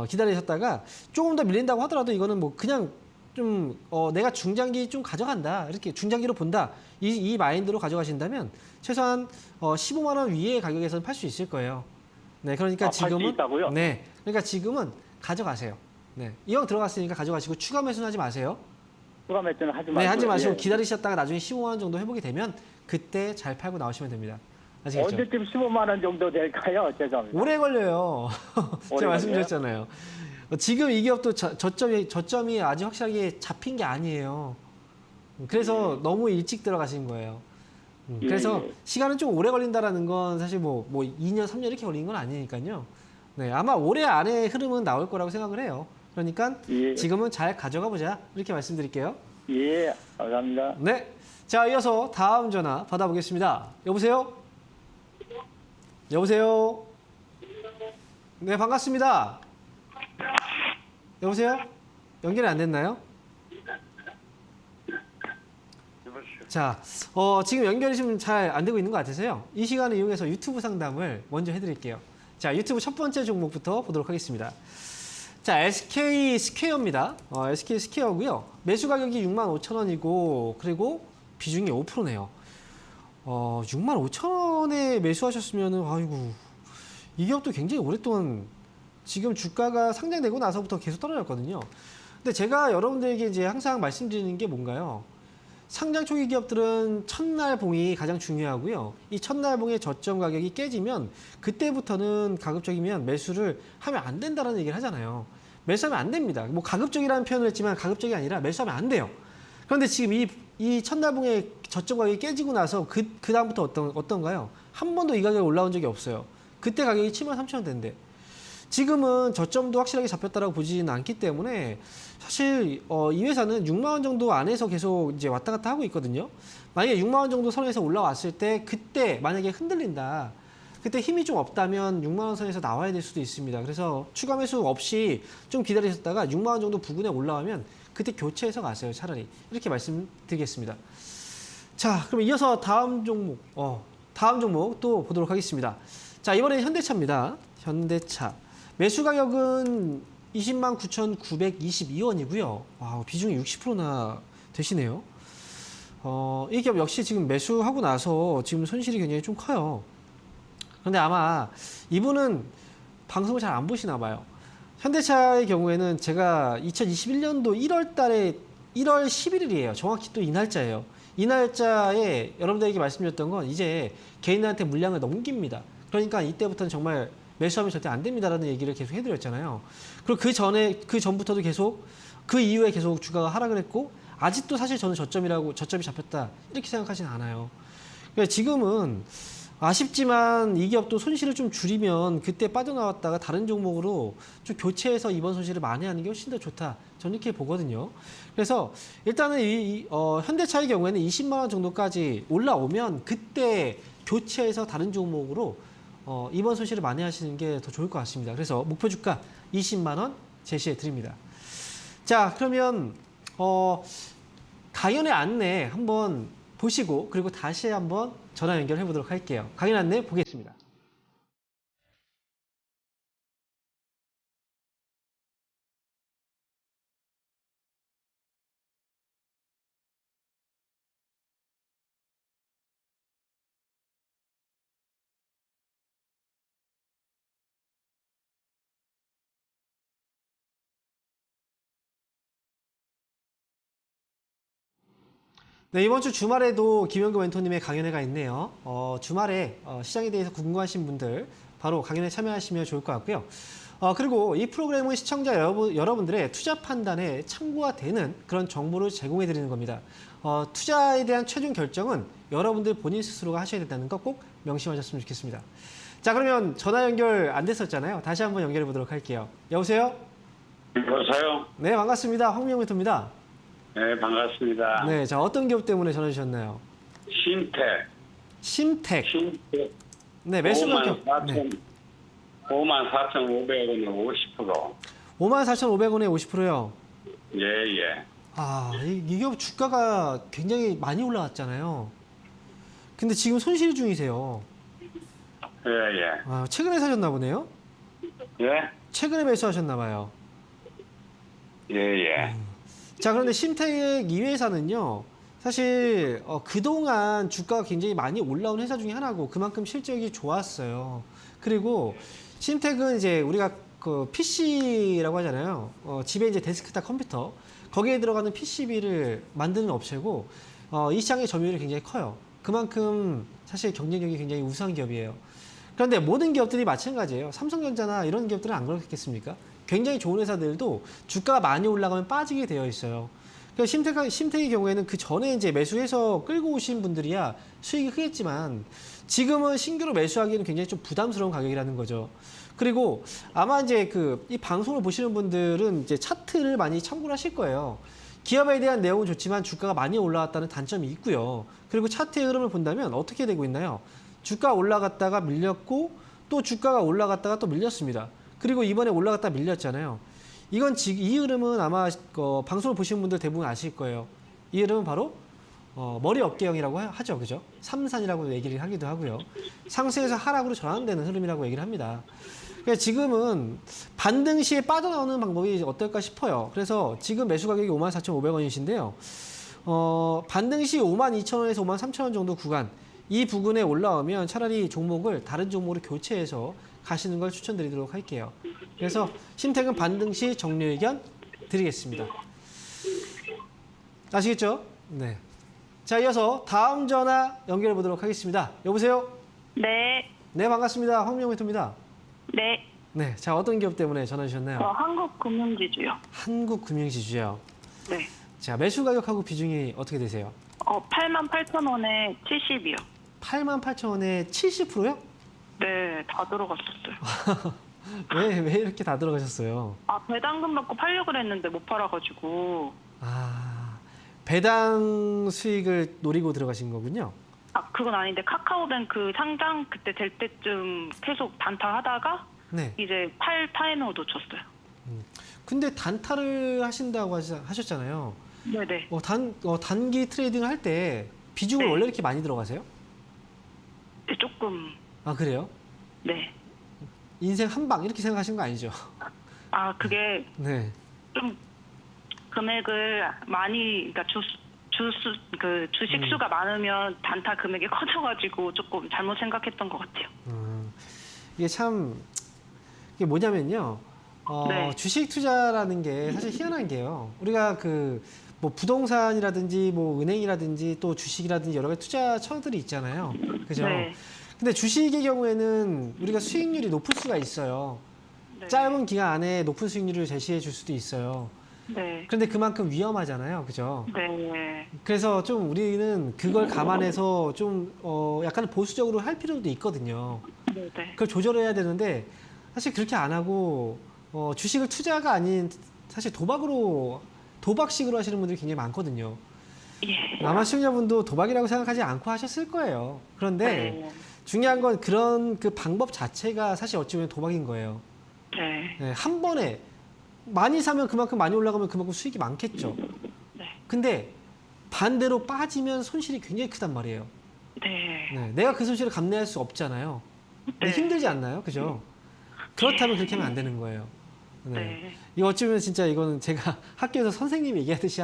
기다리셨다가 조금 더 밀린다고 하더라도 이거는 뭐 그냥 좀 내가 중장기 좀 가져간다. 이렇게 중장기로 본다. 이 마인드로 가져가신다면 최소한 15만 원 위의 가격에서는 팔 수 있을 거예요. 네, 그러니까 팔수 지금은 있다고요? 네, 그러니까 지금은 가져가세요. 네, 이왕 들어갔으니까 가져가시고 추가 매수는 하지 마세요. 추가 매수는 하지 마시고. 네, 하지 마시고 예. 기다리셨다가 나중에 15만 원 정도 회복이 되면 그때 잘 팔고 나오시면 됩니다. 아시겠죠? 언제쯤 15만 원 정도 될까요? 죄송합니다. 오래 걸려요. 오래 제가 말씀드렸잖아요. 지금 이 기업도 저점이 아직 확실하게 잡힌 게 아니에요. 그래서 너무 일찍 들어가신 거예요. 예, 그래서 예. 시간은 좀 오래 걸린다라는 건 사실 뭐 2년, 3년 이렇게 걸리는 건 아니니까요. 네, 아마 올해 안에 흐름은 나올 거라고 생각을 해요. 그러니까 예. 지금은 잘 가져가 보자. 이렇게 말씀드릴게요. 예, 감사합니다. 네. 자, 이어서 다음 전화 받아보겠습니다. 여보세요? 여보세요? 네, 반갑습니다. 여보세요? 연결이 안 됐나요? 자, 지금 연결이 좀 잘 안 되고 있는 것 같아서요. 이 시간을 이용해서 유튜브 상담을 먼저 해드릴게요. 자, 유튜브 첫 번째 종목부터 보도록 하겠습니다. 자, SK 스퀘어입니다. SK 스퀘어고요. 매수 가격이 65,000원이고 그리고 비중이 5%네요. 65,000원에 매수하셨으면은 아이고 이 기업도 굉장히 오랫동안 지금 주가가 상장되고 나서부터 계속 떨어졌거든요. 근데 제가 여러분들에게 이제 항상 말씀드리는 게 뭔가요? 상장 초기 기업들은 첫날 봉이 가장 중요하고요. 이 첫날 봉의 저점 가격이 깨지면 그때부터는 가급적이면 매수를 하면 안 된다는 얘기를 하잖아요. 매수하면 안 됩니다. 뭐 가급적이라는 표현을 했지만 가급적이 아니라 매수하면 안 돼요. 그런데 지금 이 첫날 봉의 저점 가격이 깨지고 나서 그 다음부터 어떤가요? 한 번도 이 가격이 올라온 적이 없어요. 그때 가격이 73,000원대인데 지금은 저점도 확실하게 잡혔다라고 보지는 않기 때문에 사실 이 회사는 6만 원 정도 안에서 계속 이제 왔다 갔다 하고 있거든요. 만약에 6만 원 정도 선에서 올라왔을 때 그때 만약에 흔들린다. 그때 힘이 좀 없다면 6만 원 선에서 나와야 될 수도 있습니다. 그래서 추가 매수 없이 좀 기다리셨다가 6만 원 정도 부근에 올라오면 그때 교체해서 가세요. 차라리. 이렇게 말씀드리겠습니다. 자, 그럼 이어서 다음 종목 또 보도록 하겠습니다. 자, 이번엔 현대차입니다. 현대차. 매수 가격은 20만 9,922원이고요. 와, 비중이 60%나 되시네요. 이 기업 역시 지금 매수하고 나서 지금 손실이 굉장히 좀 커요. 그런데 아마 이분은 방송을 잘 안 보시나 봐요. 현대차의 경우에는 제가 2021년도 1월 달에 1월 11일이에요. 정확히 또 이 날짜예요. 이 날짜에 여러분들에게 말씀드렸던 건 이제 개인한테 물량을 넘깁니다. 그러니까 이때부터는 정말 매수하면 절대 안 됩니다라는 얘기를 계속 해드렸잖아요. 그리고 그 전부터도 계속 그 이후에 계속 주가가 하락을 했고 아직도 사실 저는 저점이 잡혔다 이렇게 생각하진 않아요. 그러니까 지금은 아쉽지만 이 기업도 손실을 좀 줄이면 그때 빠져나왔다가 다른 종목으로 좀 교체해서 이번 손실을 만회하는 게 훨씬 더 좋다. 저는 이렇게 보거든요. 그래서 일단은 현대차의 경우에는 20만 원 정도까지 올라오면 그때 교체해서 다른 종목으로 이번 손실을 만회하시는 게 더 좋을 것 같습니다. 그래서 목표 주가 20만 원 제시해 드립니다. 자, 그러면 강연의 안내 한번 보시고 그리고 다시 한번 전화 연결해 보도록 할게요. 강연 안내 보겠습니다. 네, 이번 주 주말에도 김영규 멘토님의 강연회가 있네요. 주말에 시장에 대해서 궁금하신 분들 바로 강연에 참여하시면 좋을 것 같고요. 그리고 이 프로그램은 시청자 여러분들의 투자 판단에 참고가 되는 그런 정보를 제공해 드리는 겁니다. 투자에 대한 최종 결정은 여러분들 본인 스스로가 하셔야 된다는 거 꼭 명심하셨으면 좋겠습니다. 자, 그러면 전화 연결 안 됐었잖아요. 다시 한번 연결해 보도록 할게요. 여보세요? 여보세요? 네, 반갑습니다. 황민영 멘토입니다. 네, 반갑습니다. 네, 자, 어떤 기업 때문에 전화 주셨나요? 심택. 신택 네, 매수 가격. 네. 54,500원에 50%. 54,500원에 50%요. 예, 예. 아, 이게 주가가 굉장히 많이 올라왔잖아요. 근데 지금 손실 중이세요. 예, 예. 아, 최근에 사셨나 보네요. 예? 최근에 매수하셨나 봐요. 예, 예. 자, 그런데 심택 이 회사는요. 사실 그동안 주가가 굉장히 많이 올라온 회사 중에 하나고 그만큼 실적이 좋았어요. 그리고 심택은 이제 우리가 그 PC라고 하잖아요. 집에 이제 데스크탑 컴퓨터 거기에 들어가는 PCB를 만드는 업체고 이 시장의 점유율이 굉장히 커요. 그만큼 사실 경쟁력이 굉장히 우수한 기업이에요. 그런데 모든 기업들이 마찬가지예요. 삼성전자나 이런 기업들은 안 그렇겠습니까? 굉장히 좋은 회사들도 주가가 많이 올라가면 빠지게 되어 있어요. 그러니까 심택의 경우에는 그 전에 이제 매수해서 끌고 오신 분들이야 수익이 크겠지만 지금은 신규로 매수하기에는 굉장히 좀 부담스러운 가격이라는 거죠. 그리고 아마 이제 이 방송을 보시는 분들은 이제 차트를 많이 참고를 하실 거예요. 기업에 대한 내용은 좋지만 주가가 많이 올라왔다는 단점이 있고요. 그리고 차트의 흐름을 본다면 어떻게 되고 있나요? 주가 올라갔다가 밀렸고 또 주가가 올라갔다가 또 밀렸습니다. 그리고 이번에 올라갔다 밀렸잖아요. 이 흐름은 아마 방송을 보시는 분들 대부분 아실 거예요. 이 흐름은 바로 머리 어깨형이라고 하죠, 그죠? 삼산이라고 얘기를 하기도 하고요. 상승에서 하락으로 전환되는 흐름이라고 얘기를 합니다. 그러니까 지금은 반등 시에 빠져나오는 방법이 어떨까 싶어요. 그래서 지금 매수 가격이 54,500원이신데요. 반등 시 52,000원에서 53,000원 정도 구간, 이 부근에 올라오면 차라리 종목을 다른 종목으로 교체해서 가시는 걸 추천드리도록 할게요. 그래서 심택은 반등 시 정리 의견 드리겠습니다. 아시겠죠? 네. 자, 이어서 다음 전화 연결해 보도록 하겠습니다. 여보세요? 네. 네, 반갑습니다. 황명멘토입니다. 네. 네, 자, 어떤 기업 때문에 전화 주셨나요? 한국금융지주요. 한국금융지주요. 네. 자, 매수 가격하고 비중이 어떻게 되세요? 88,000원에 70이요. 88,000원에 70%요? 네, 다 들어갔었어요. 왜 이렇게 다 들어가셨어요? 배당금 받고 팔려고 그랬는데 못 팔아가지고. 아, 배당 수익을 노리고 들어가신 거군요. 그건 아닌데 카카오뱅크 상장 그때 될 때쯤 계속 단타하다가 네. 이제 팔 타이밍을 놓쳤어요. 근데 단타를 하신다고 하셨잖아요. 네네. 단기 트레이딩을 할 때 비중을 네. 원래 이렇게 많이 들어가세요? 네, 조금. 아, 그래요? 네. 인생 한 방 이렇게 생각하시는 거 아니죠? 그게 네. 좀 금액을 많이, 그러니까 주식 수가 많으면 단타 금액이 커져가지고 조금 잘못 생각했던 것 같아요. 이게 참 이게 뭐냐면요. 네. 주식 투자라는 게 사실 희한한 게요. 우리가 뭐 부동산이라든지 뭐 은행이라든지 또 주식이라든지 여러 가지 투자처들이 있잖아요. 그죠? 네. 근데 주식의 경우에는 우리가 수익률이 높을 수가 있어요. 네. 짧은 기간 안에 높은 수익률을 제시해 줄 수도 있어요. 네. 그런데 그만큼 위험하잖아요. 그죠? 네. 그래서 좀 우리는 그걸 감안해서 좀 약간 보수적으로 할 필요도 있거든요. 네. 그걸 조절해야 되는데 사실 그렇게 안 하고 주식을 투자가 아닌 사실 도박식으로 하시는 분들이 굉장히 많거든요. 예. 아마 시청자분도 도박이라고 생각하지 않고 하셨을 거예요. 그런데 네. 중요한 건 그런 그 방법 자체가 사실 어찌 보면 도박인 거예요. 네. 네, 한 번에 많이 사면 그만큼 많이 올라가면 그만큼 수익이 많겠죠. 네. 근데 반대로 빠지면 손실이 굉장히 크단 말이에요. 네. 네, 내가 그 손실을 감내할 수 없잖아요. 근데 네. 힘들지 않나요? 그죠? 그렇다면 그렇게 하면 안 되는 거예요. 네. 네. 이거 어쩌면 진짜 이거는 제가 학교에서 선생님이 얘기하듯이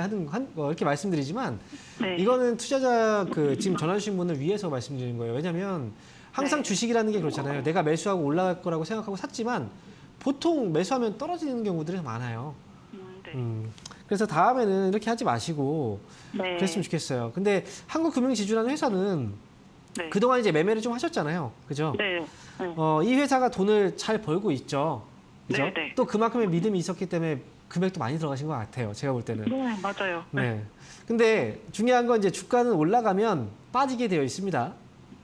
이렇게 말씀드리지만 네. 이거는 투자자 지금 전화 주신 분을 위해서 말씀드리는 거예요. 왜냐하면 항상 네. 주식이라는 게 그렇잖아요. 내가 매수하고 올라갈 거라고 생각하고 샀지만 보통 매수하면 떨어지는 경우들이 많아요. 네. 그래서 다음에는 이렇게 하지 마시고 네. 그랬으면 좋겠어요. 근데 한국금융지주라는 회사는 네. 그동안 이제 매매를 좀 하셨잖아요. 그죠? 네. 네. 이 회사가 돈을 잘 벌고 있죠. 그죠? 네, 네. 또 그만큼의 믿음이 있었기 때문에 금액도 많이 들어가신 것 같아요. 제가 볼 때는. 네, 맞아요. 네. 근데 중요한 건 이제 주가는 올라가면 빠지게 되어 있습니다.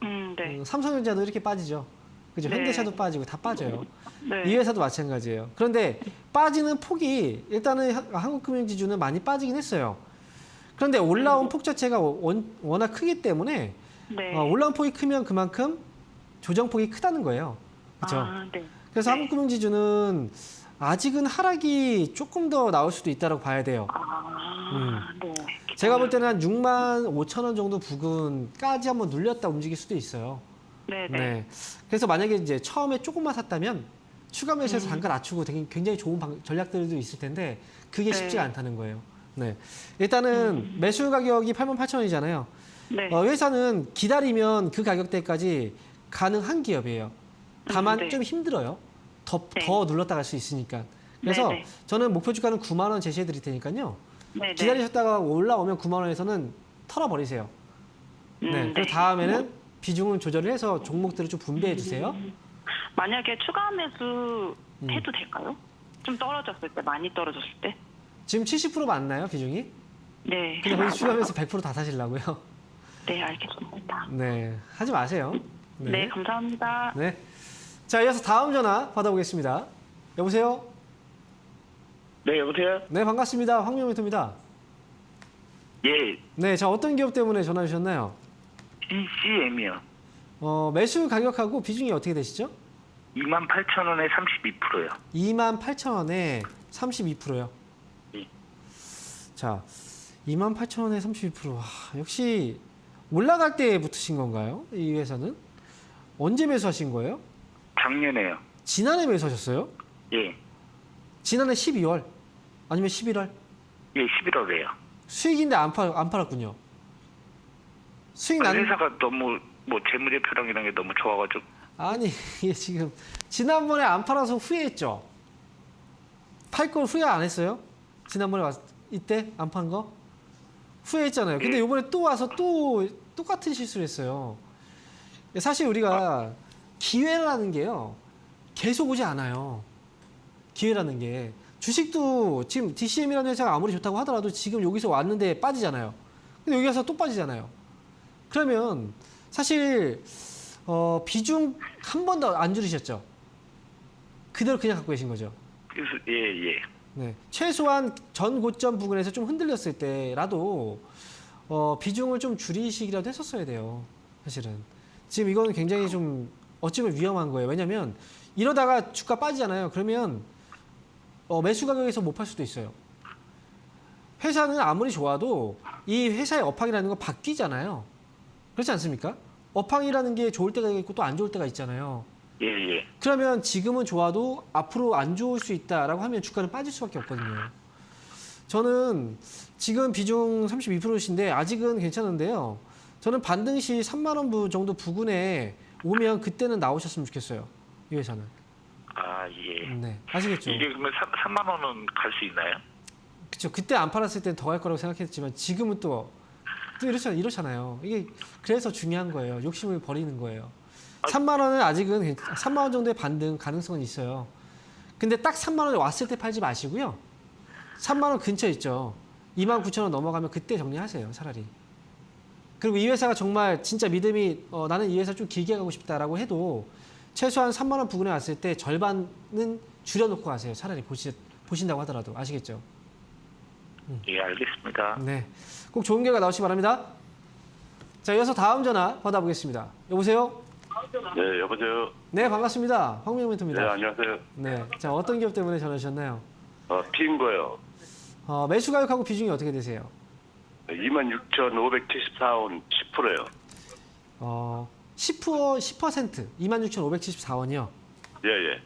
네. 삼성전자도 이렇게 빠지죠. 그죠? 네. 현대차도 빠지고 다 빠져요. 네. 이 회사도 마찬가지예요. 그런데 빠지는 폭이 일단은 한국금융지주는 많이 빠지긴 했어요. 그런데 올라온 폭 자체가 워낙 크기 때문에 네. 올라온 폭이 크면 그만큼 조정폭이 크다는 거예요. 그렇죠? 아, 네. 그래서 네. 한국금융지주는 아직은 하락이 조금 더 나올 수도 있다고 봐야 돼요. 네. 제가 볼 때는 한 6만 5천 원 정도 부근까지 한번 눌렸다 움직일 수도 있어요. 네, 네. 네. 그래서 만약에 이제 처음에 조금만 샀다면 추가 매수해서 단가 낮추고 굉장히 좋은 전략들도 있을 텐데 그게 쉽지가 네. 않다는 거예요. 네. 일단은 매수 가격이 88,000원이잖아요. 네. 회사는 기다리면 그 가격대까지 가능한 기업이에요. 다만 네. 좀 힘들어요. 네. 더 눌렀다 갈 수 있으니까. 그래서 네, 네. 저는 목표 주가는 9만 원 제시해 드릴 테니까요. 네, 네. 기다리셨다가 올라오면 9만 원에서는 털어버리세요. 네. 그리고 다음에는 비중은 조절을 해서 종목들을 좀 분배해 주세요. 만약에 추가 매수 해도 될까요? 좀 떨어졌을 때, 많이 떨어졌을 때? 지금 70% 맞나요, 비중이? 네. 근데 거기 추가하면서 100%다 사시려고요? 네, 알겠습니다. 네. 하지 마세요. 네, 감사합니다. 네. 자, 이어서 다음 전화 받아보겠습니다. 여보세요? 네, 여보세요? 네, 반갑습니다. 황명멘토입니다. 예, 네, 자, 어떤 기업 때문에 전화 주셨나요? CCM이요. 매수 가격하고 비중이 어떻게 되시죠? 28,000원에 32%요. 28,000원에 32%요. 예. 자, 28,000원에 32%. 와, 역시 올라갈 때 붙으신 건가요? 이 회사는? 언제 매수하신 거예요? 작년에요. 지난해 매수하셨어요? 예, 지난해 12월? 아니면 11월? 예, 11월에요. 수익인데 안 팔았군요. 수익 난 회사가 너무 재무제표랑 이런 게 너무 좋아가지고. 아니 이게 지금 지난번에 안 팔아서 후회했죠. 팔 걸 후회 안 했어요? 지난번에 이때 안 판 거 후회했잖아요. 근데 이번에 또 와서 또 똑같은 실수를 했어요. 사실 우리가 기회라는 게요 계속 오지 않아요. 기회라는 게 주식도 지금 DCM이라는 회사가 아무리 좋다고 하더라도 지금 여기서 왔는데 빠지잖아요. 근데 여기 가서 또 빠지잖아요. 그러면 사실 비중 한 번도 안 줄이셨죠? 그대로 그냥 갖고 계신 거죠. 그래서 예. 네. 최소한 전 고점 부근에서 좀 흔들렸을 때라도 비중을 좀 줄이시기라도 했었어야 돼요. 사실은. 지금 이거는 굉장히 좀 어찌보면 위험한 거예요. 왜냐면 이러다가 주가 빠지잖아요. 그러면 매수 가격에서 못 팔 수도 있어요. 회사는 아무리 좋아도 이 회사의 업황이라는 건 바뀌잖아요. 그렇지 않습니까? 업황이라는 게 좋을 때가 있고 또 안 좋을 때가 있잖아요. 예. 그러면 지금은 좋아도 앞으로 안 좋을 수 있다라고 하면 주가는 빠질 수밖에 없거든요. 저는 지금 비중 32%신데 아직은 괜찮은데요. 저는 반등 시 3만 원 정도 부근에 오면 그때는 나오셨으면 좋겠어요. 이 회사는. 아, 예. 네, 아시겠죠? 이게 그러면 3만 원은 갈 수 있나요? 그렇죠. 그때 안 팔았을 때는 더 갈 거라고 생각했지만 지금은 또 이렇잖아요. 이게 그래서 중요한 거예요. 욕심을 버리는 거예요. 3만 원은 아직은 3만 원 정도의 반등 가능성은 있어요. 근데 딱 3만 원에 왔을 때 팔지 마시고요. 3만 원 근처 있죠. 29,000원 넘어가면 그때 정리하세요. 차라리. 그리고 이 회사가 정말 진짜 믿음이 나는 이 회사 좀 길게 가고 싶다라고 해도 최소한 3만 원 부근에 왔을 때 절반은 줄여놓고 가세요. 차라리 보신다고 하더라도. 아시겠죠? 예, 알겠습니다. 네. 꼭 좋은 결과 나오시기 바랍니다. 자, 이어서 다음 전화 받아보겠습니다. 여보세요? 네, 여보세요. 네, 반갑습니다. 황민영 멘토입니다. 네, 안녕하세요. 네. 자, 어떤 기업 때문에 전화 주셨나요? 핀 거요. 매수 가격하고 비중이 어떻게 되세요? 26,574원 10%요. 10% 26,574원이요. 예.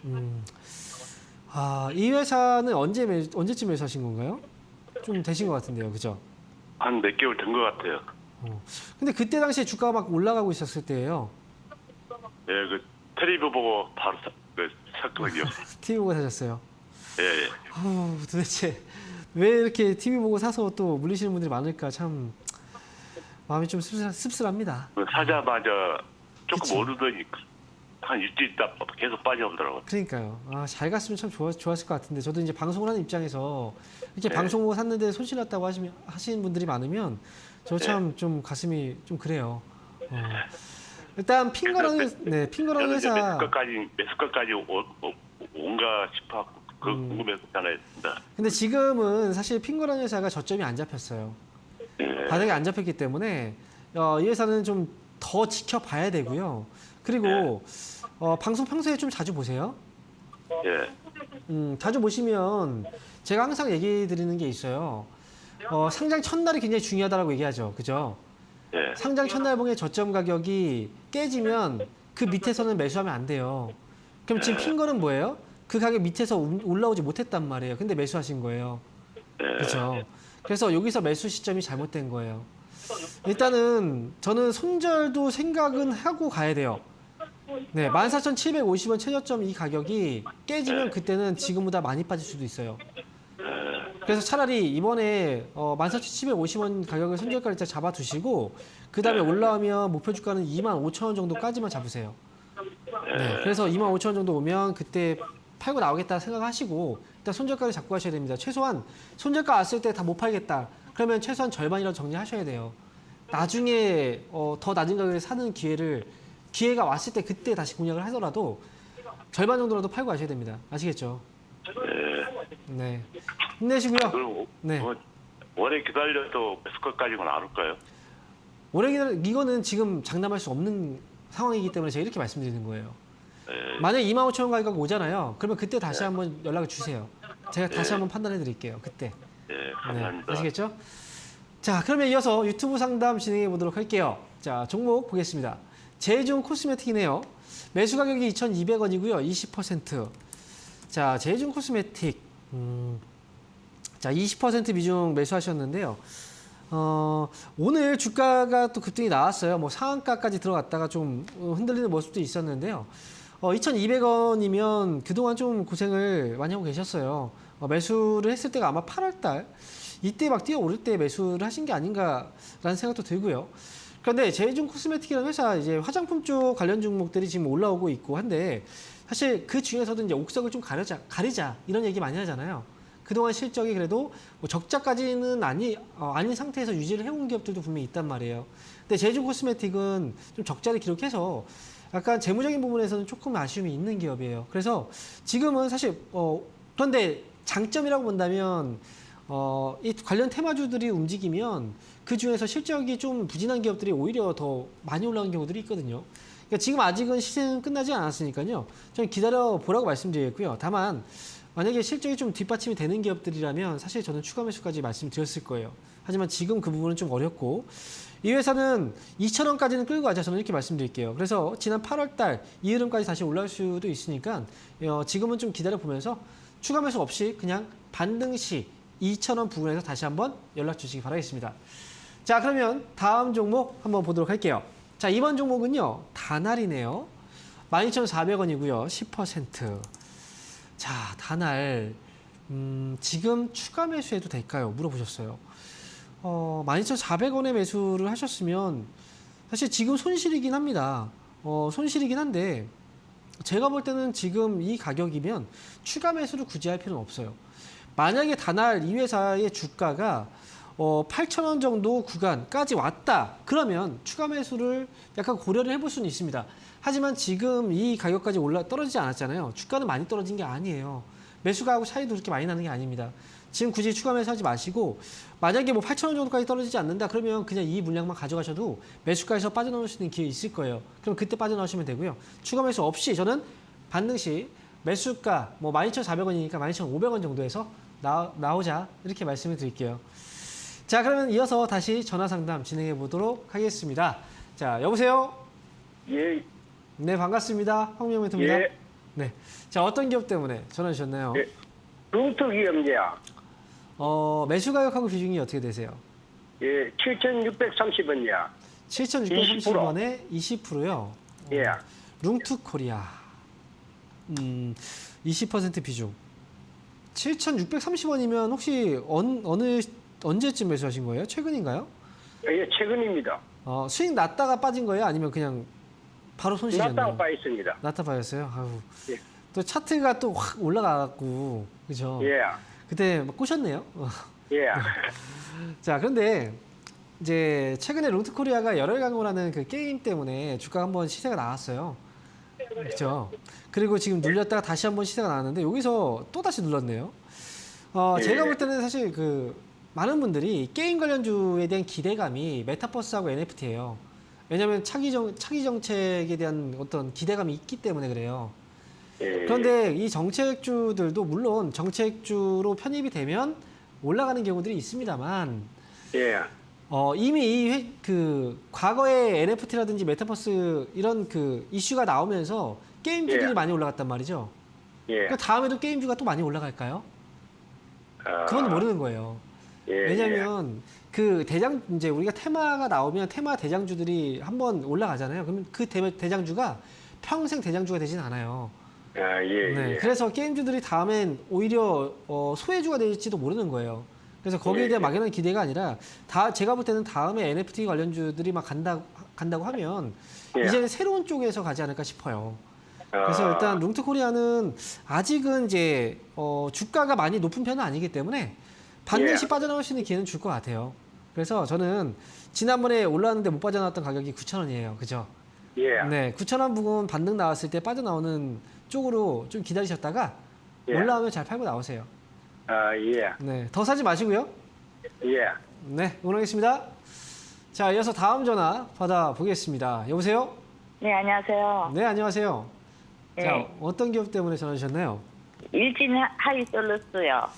이 회사는 언제쯤 매수하신 건가요? 좀 되신 것 같은데요. 그죠? 한 몇 개월 된 것 같아요. 근데 그때 당시에 주가가 막 올라가고 있었을 때예요. 예, 그 텔레비 보고 바로 샀거든요. TV 보고 사셨어요. 예. 도대체 왜 이렇게 TV 보고 사서 또 물리시는 분들이 많을까 참 마음이 좀 씁쓸합니다. 사자마자 조금 그쵸. 오르더니 한 일주일 있다 계속 빠져오더라고요. 그러니까요. 잘 갔으면 참 좋았을 것 같은데 저도 이제 방송을 하는 입장에서 이렇게 네. 방송 보고 샀는데 손실 났다고 하시는 분들이 많으면 저 참 좀 가슴이 좀 그래요. 일단 핑거라는 회사 매수가까지 온가 싶어 궁금해서 전화했습니다. 근데 지금은 사실 핑거라는 회사가 저점이 안 잡혔어요. 예. 바닥에 안 잡혔기 때문에 이 회사는 좀 더 지켜봐야 되고요. 그리고 방송 평소에 좀 자주 보세요. 예. 자주 보시면 제가 항상 얘기 드리는 게 있어요. 상장 첫날이 굉장히 중요하다고 얘기하죠. 그죠? 예. 상장 첫날 봉의 저점 가격이 깨지면 그 밑에서는 매수하면 안 돼요. 그럼 지금 핀 거는 뭐예요? 그 가격 밑에서 올라오지 못했단 말이에요. 근데 매수하신 거예요. 그렇죠? 그래서 여기서 매수 시점이 잘못된 거예요. 일단은 저는 손절도 생각은 하고 가야 돼요. 네, 14,750원 최저점 이 가격이 깨지면 그때는 지금보다 많이 빠질 수도 있어요. 그래서 차라리 이번에 14,750원 가격을 손절가를 잡아두시고 그 다음에 올라오면 목표 주가는 25,000원 정도까지만 잡으세요. 네, 그래서 25,000원 정도 오면 그때 팔고 나오겠다 생각하시고 일단 손절가를 잡고 가셔야 됩니다. 최소한 손절가 왔을 때 다 못 팔겠다. 그러면 최소한 절반이라도 정리하셔야 돼요. 나중에 더 낮은 가격에 사는 기회가 왔을 때 그때 다시 공략을 하더라도 절반 정도라도 팔고 가셔야 됩니다. 아시겠죠? 네. 힘내시고요. 그럼 네. 오래 기다려도 매수가까지는 안 올까요? 오래 이거는 지금 장담할 수 없는 상황이기 때문에 제가 이렇게 말씀드리는 거예요. 만약에 25,000원 가격 오잖아요. 그러면 그때 다시 한번 연락을 주세요. 제가 다시 한번 판단해 드릴게요. 그때. 예, 감사합니다. 아시겠죠? 자, 그러면 이어서 유튜브 상담 진행해 보도록 할게요. 자, 종목 보겠습니다. 제이종 코스메틱이네요. 매수 가격이 2,200원이고요. 20%. 자, 제이종 코스메틱. 자, 20% 비중 매수하셨는데요. 오늘 주가가 또 급등이 나왔어요. 뭐 상한가까지 들어갔다가 좀 흔들리는 모습도 있었는데요. 2,200원이면 그동안 좀 고생을 많이 하고 계셨어요. 매수를 했을 때가 아마 8월달 이때 막 뛰어오를 때 매수를 하신 게 아닌가라는 생각도 들고요. 그런데 제이종 코스메틱이라는 회사 이제 화장품 쪽 관련 종목들이 지금 올라오고 있고 한데 사실 그 중에서도 이제 옥석을 좀 가리자 이런 얘기 많이 하잖아요. 그동안 실적이 그래도 뭐 적자까지는 아닌 상태에서 유지를 해온 기업들도 분명히 있단 말이에요. 근데 제이종 코스메틱은 좀 적자를 기록해서 약간 재무적인 부분에서는 조금 아쉬움이 있는 기업이에요. 그래서 지금은 사실 그런데 장점이라고 본다면 이 관련 테마주들이 움직이면 그 중에서 실적이 좀 부진한 기업들이 오히려 더 많이 올라온 경우들이 있거든요. 그러니까 지금 아직은 시세는 끝나지 않았으니까요. 좀 기다려 보라고 말씀드리겠고요. 다만 만약에 실적이 좀 뒷받침이 되는 기업들이라면 사실 저는 추가 매수까지 말씀드렸을 거예요. 하지만 지금 그 부분은 좀 어렵고 이 회사는 2,000원까지는 끌고 가자 저는 이렇게 말씀드릴게요. 그래서 지난 8월달 이 흐름까지 다시 올라올 수도 있으니까 지금은 좀 기다려 보면서 추가 매수 없이 그냥 반등 시 2,000원 부근에서 다시 한번 연락 주시기 바라겠습니다. 자, 그러면 다음 종목 한번 보도록 할게요. 자, 이번 종목은요. 다날이네요. 12,400원이고요. 10%. 자, 다날 지금 추가 매수해도 될까요? 물어보셨어요. 12,400원에 매수를 하셨으면 사실 지금 손실이긴 합니다. 손실이긴 한데 제가 볼 때는 지금 이 가격이면 추가 매수를 굳이 할 필요는 없어요. 만약에 다날 이 회사의 주가가 8,000원 정도 구간까지 왔다. 그러면 추가 매수를 약간 고려를 해볼 수는 있습니다. 하지만 지금 이 가격까지 떨어지지 않았잖아요. 주가는 많이 떨어진 게 아니에요. 매수가하고 차이도 그렇게 많이 나는 게 아닙니다. 지금 굳이 추가 매수하지 마시고 만약에 뭐 8,000원 정도까지 떨어지지 않는다 그러면 그냥 이 물량만 가져가셔도 매수가에서 빠져나올 수 있는 기회 있을 거예요. 그럼 그때 빠져나오시면 되고요. 추가 매수 없이 저는 반등 시 매수가 뭐 12,400원이니까 12,500원 정도에서 나오자 이렇게 말씀을 드릴게요. 자, 그러면 이어서 다시 전화 상담 진행해 보도록 하겠습니다. 자, 여보세요? 예, 네, 반갑습니다. 황미영 멘토입니다. 예. 네. 자, 어떤 기업 때문에 전화 주셨나요? 예. 루트기업이야. 매수 가격하고 비중이 어떻게 되세요? 예, 7,630원이야. 7,630원에 20%요. 예. 룽투코리아. 20% 비중. 7,630원이면 혹시 언제쯤 매수하신 거예요? 최근인가요? 예, 최근입니다. 수익 났다가 빠진 거예요? 아니면 그냥 바로 손실이었나요? 났다가 빠졌습니다. 났다 빠졌어요? 아유. 예. 또 차트가 또 확 올라가갖고, 그죠? 예. 그때 막 꼬셨네요. 예. 자, 그런데 이제 최근에 롱트코리아가 열혈강호라는 그 게임 때문에 주가가 한번 시세가 나왔어요. 그렇죠? 그리고 지금 눌렸다가 다시 한번 시세가 나왔는데 여기서 또 다시 눌렀네요. 제가 볼 때는 사실 그 많은 분들이 게임 관련주에 대한 기대감이 메타버스하고 NFT예요. 왜냐하면 차기 정책에 대한 어떤 기대감이 있기 때문에 그래요. 예. 그런데 이 정책주들도 물론 정책주로 편입이 되면 올라가는 경우들이 있습니다만 예. 이미 그 과거에 NFT라든지 메타버스 이런 그 이슈가 나오면서 게임주들이 예. 많이 올라갔단 말이죠. 예. 그 다음에도 게임주가 또 많이 올라갈까요? 아, 그건 모르는 거예요. 예, 왜냐하면 그 이제 우리가 테마가 나오면 테마 대장주들이 한번 올라가잖아요. 그러면 그 대장주가 평생 대장주가 되진 않아요. 예. 아, 예. 네, 예. 그래서 게임주들이 다음엔 오히려 소외주가 될지도 모르는 거예요. 그래서 거기에 대한 예. 막연한 기대가 아니라 제가 볼 때는 다음에 NFT 관련주들이 막 간다고 하면 예. 이제는 새로운 쪽에서 가지 않을까 싶어요. 아, 그래서 일단 룽트코리아는 아직은 이제 주가가 많이 높은 편은 아니기 때문에 반드시 예. 빠져나올 수 있는 기회는 줄 것 같아요. 그래서 저는 지난번에 올랐는데 못 빠져나왔던 가격이 9,000원이에요. 그죠? 예. 네, 9,000원 부근 반등 나왔을 때 빠져나오는 쪽으로 좀 기다리셨다가 예. 올라오면 잘 팔고 나오세요. 아, 예. 네, 더 사지 마시고요. 예. 네, 응원하겠습니다. 자, 이어서 다음 전화 받아보겠습니다. 여보세요? 네, 안녕하세요. 네, 안녕하세요. 네. 자, 어떤 기업 때문에 전화 주셨나요? 일진 하이솔루스요.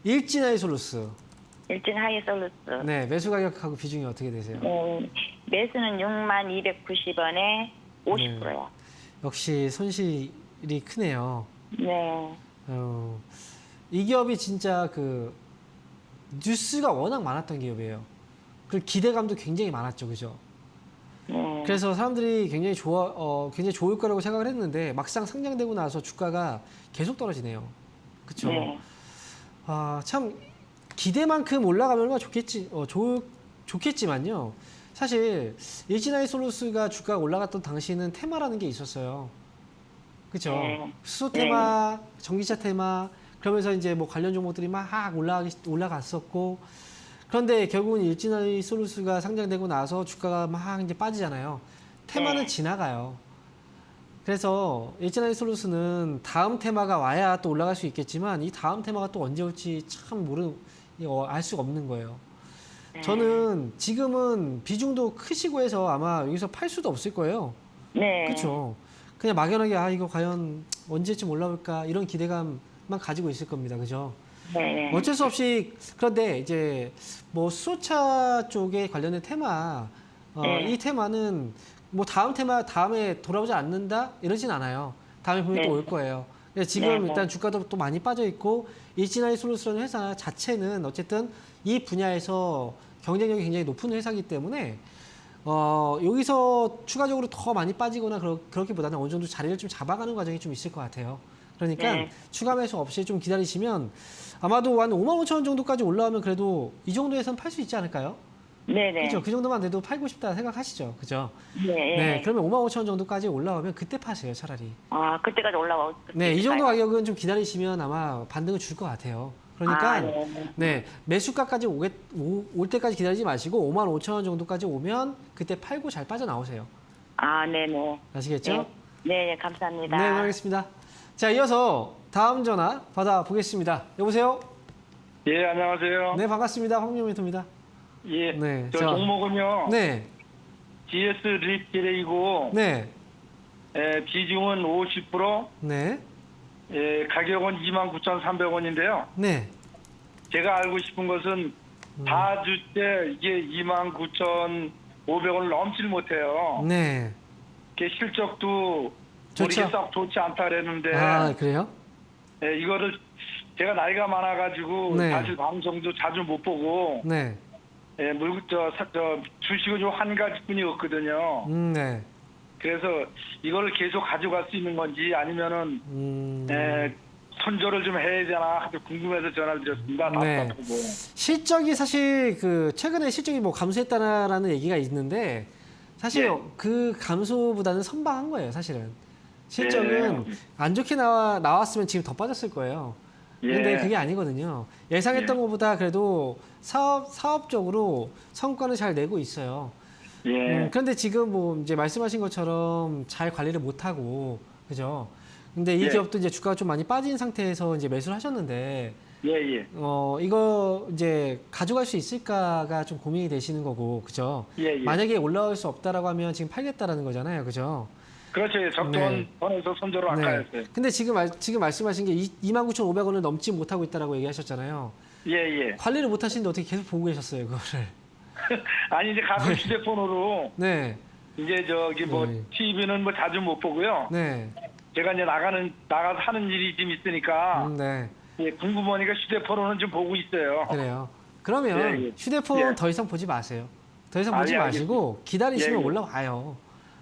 일진하이솔루스. 일진 하이솔루스. 네, 매수 가격하고 비중이 어떻게 되세요? 매수는 62,290원에 50%요. 역시 손실이 크네요. 네. 이 기업이 진짜 그 뉴스가 워낙 많았던 기업이에요. 그 기대감도 굉장히 많았죠, 그죠? 네. 그래서 사람들이 굉장히 굉장히 좋을 거라고 생각을 했는데 막상 상장되고 나서 주가가 계속 떨어지네요. 그렇죠? 네. 참 기대만큼 올라가면 얼마나 좋겠지만요. 사실 일진하이솔루스가 주가가 올라갔던 당시는 테마라는 게 있었어요. 그렇죠? 네. 수소 테마, 전기차 테마, 그러면서 이제 뭐 관련 종목들이 막 올라갔었고, 그런데 결국은 일진하이솔루스가 상장되고 나서 주가가 막 이제 빠지잖아요. 테마는 네. 지나가요. 그래서 일진하이솔루스는 다음 테마가 와야 또 올라갈 수 있겠지만 이 다음 테마가 또 언제 올지 참 알 수가 없는 거예요. 저는 지금은 비중도 크시고 해서 아마 여기서 팔 수도 없을 거예요. 네. 그렇죠. 그냥 막연하게 이거 과연 언제쯤 올라올까 이런 기대감만 가지고 있을 겁니다. 그죠? 네. 어쩔 수 없이 그런데 이제 뭐 수소차 쪽에 관련된 테마 네. 이 테마는 뭐 다음에 돌아오지 않는다 이러진 않아요. 다음에 분명히 네. 또 올 거예요. 근데 지금 네. 일단 주가도 또 많이 빠져 있고 일진하이솔루스라는 회사 자체는 어쨌든 이 분야에서 경쟁력이 굉장히 높은 회사이기 때문에 여기서 추가적으로 더 많이 빠지거나 그렇기보다는 어느 정도 자리를 좀 잡아가는 과정이 좀 있을 것 같아요. 그러니까 네. 추가 매수 없이 좀 기다리시면 아마도 한 55,000원 정도까지 올라오면 그래도 이 정도에선 팔 수 있지 않을까요? 네네. 그렇죠. 그 정도만 돼도 팔고 싶다 생각하시죠. 그죠? 네. 네. 그러면 55,000원 정도까지 올라오면 그때 파세요, 차라리. 그때까지 올라가고. 네, 이 정도 가격은 좀 기다리시면 아마 반등을 줄 것 같아요. 그러니까 네, 매수가까지 올 때까지 기다리지 마시고 55,000원 정도까지 오면 그때 팔고 잘 빠져나오세요. 네네. 아시겠죠? 네, 감사합니다. 네, 알겠습니다. 자, 이어서 다음 전화 받아보겠습니다. 여보세요? 예, 안녕하세요. 네, 반갑습니다. 황명민입니다. 예. 네, 저 종목은요. 네, GS 리테일이고 네, 비중은 50%, 네, 가격은 29,300원인데요. 네. 제가 알고 싶은 것은 4주째 이게 29,500원을 넘질 못해요. 네. 이게 실적도 좋죠. 우리게 썩 좋지 않다 그랬는데 그래요? 이거를 제가 나이가 많아가지고 네. 사실 방송도 자주 못 보고 네. 주식은 요 한 가지뿐이었거든요. 네. 그래서 이거를 계속 가져갈 수 있는 건지 아니면은 손절을 좀 해야 되나 하도 궁금해서 전화를 드렸습니다. 네. 답답하고. 실적이 사실 최근에 실적이 뭐 감소했다라는 얘기가 있는데 사실 예. 그 감소보다는 선방한 거예요, 사실은. 실적은 예. 안 좋게 나왔으면 지금 더 빠졌을 거예요. 근데 예. 그게 아니거든요. 예상했던 예. 것보다 그래도 사업적으로 성과는 잘 내고 있어요. 예. 그런데 지금 뭐 이제 말씀하신 것처럼 잘 관리를 못하고, 그죠? 근데 이 예. 기업도 이제 주가가 좀 많이 빠진 상태에서 이제 매수를 하셨는데, 예, 예. 이거 이제 가져갈 수 있을까가 좀 고민이 되시는 거고, 그죠? 예, 예. 만약에 올라올 수 없다라고 하면 지금 팔겠다라는 거잖아요, 그죠? 그렇죠. 적정한 선에서 손절을 아까 했어요. 근데 지금 말씀하신 게 29,500원을 넘지 못하고 있다라고 얘기하셨잖아요. 예, 예. 관리를 못 하시는데 어떻게 계속 보고 계셨어요, 그거를? 아니, 이제 가끔 휴대폰으로 네, 이제 저기 뭐 네. TV는 뭐 자주 못 보고요. 네, 제가 이제 나가서 하는 일이 좀 있으니까 네, 예, 궁금하니까 휴대폰으로는 좀 보고 있어요. 그래요. 그러면 예, 예. 휴대폰 예. 더 이상 보지 마세요. 더 이상 보지 예, 마시고 기다리시면 예, 예. 올라와요.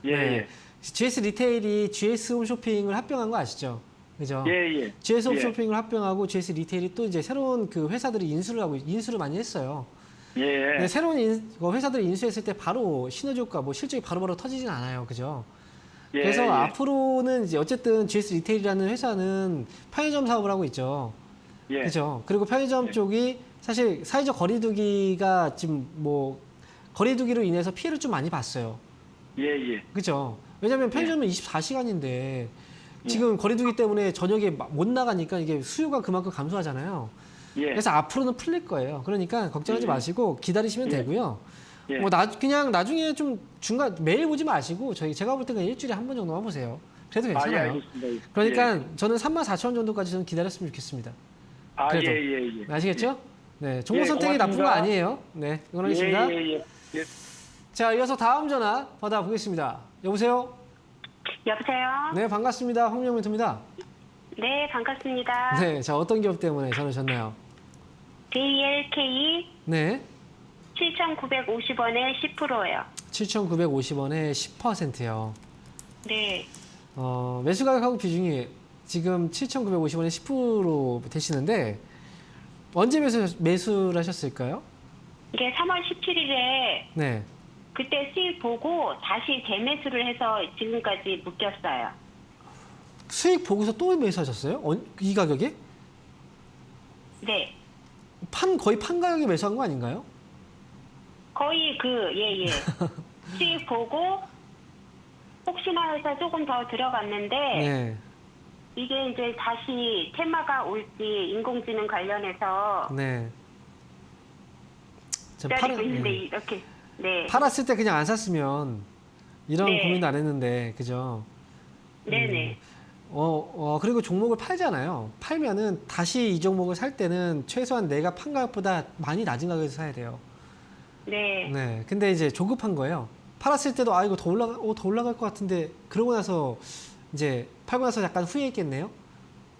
예, 네. GS 리테일이 GS 홈쇼핑을 합병한 거 아시죠? 그죠? 예, 예. GS 예. 홈쇼핑을 합병하고 GS 리테일이 또 이제 새로운 그 회사들이 인수를 많이 했어요. 예. 근데 새로운 회사들이 인수했을 때 바로 시너지 효과, 뭐 실적이 바로바로 터지진 않아요. 그죠? 예, 그래서 예. 앞으로는 이제 어쨌든 GS 리테일이라는 회사는 편의점 사업을 하고 있죠. 예. 그죠? 그리고 편의점 쪽이 사실 사회적 거리두기가 지금 뭐 거리두기로 인해서 피해를 좀 많이 봤어요. 예, 예. 그죠? 왜냐면 편의점은 24시간인데 지금 거리두기 때문에 저녁에 못 나가니까 이게 수요가 그만큼 감소하잖아요. 예. 그래서 앞으로는 풀릴 거예요. 그러니까 걱정하지 마시고 기다리시면 되고요. 예. 뭐 그냥 나중에 좀 매일 보지 마시고 제가 볼 때는 일주일에 한 번 정도만 보세요. 그래도 예, 괜찮아요. 알겠습니다. 그러니까 저는 34,000원 정도까지 저는 기다렸으면 좋겠습니다. 아, 그래도. 예, 예, 예. 아시겠죠? 네, 종목 예, 선택이 나쁜 거 고맙습니다. 아니에요. 네, 응원하겠습니다. 예, 예, 예. 예. 자, 이어서 다음 전화 받아보겠습니다. 여보세요? 여보세요? 네, 반갑습니다. 황민영 멘토입니다. 네, 반갑습니다. 네, 자, 어떤 기업 때문에 전화주셨나요? DLK 네, 7,950원에 10%예요. 7,950원에 10%요. 네. 매수 가격하고 비중이 지금 7,950원에 10% 되시는데 언제 매수를 하셨을까요? 이게 3월 17일에 네. 그때 수익 보고 다시 재매수를 해서 지금까지 묶였어요. 수익 보고서 또 매수하셨어요? 이 가격에? 네. 거의 판 가격에 매수한 거 아닌가요? 거의 예. 수익 보고 혹시나 해서 조금 더 들어갔는데 네. 이게 이제 다시 테마가 올지 인공지능 관련해서 네. 기다리고 있는데 이렇게 네. 팔았을 때 그냥 안 샀으면 이런 네. 고민도 안 했는데, 그죠? 네네. 그리고 종목을 팔잖아요. 팔면은 다시 이 종목을 살 때는 최소한 내가 판 가격보다 많이 낮은 가격에서 사야 돼요. 네. 네. 근데 이제 조급한 거예요. 팔았을 때도 이거 더 올라갈 것 같은데 그러고 나서 이제 팔고 나서 약간 후회했겠네요.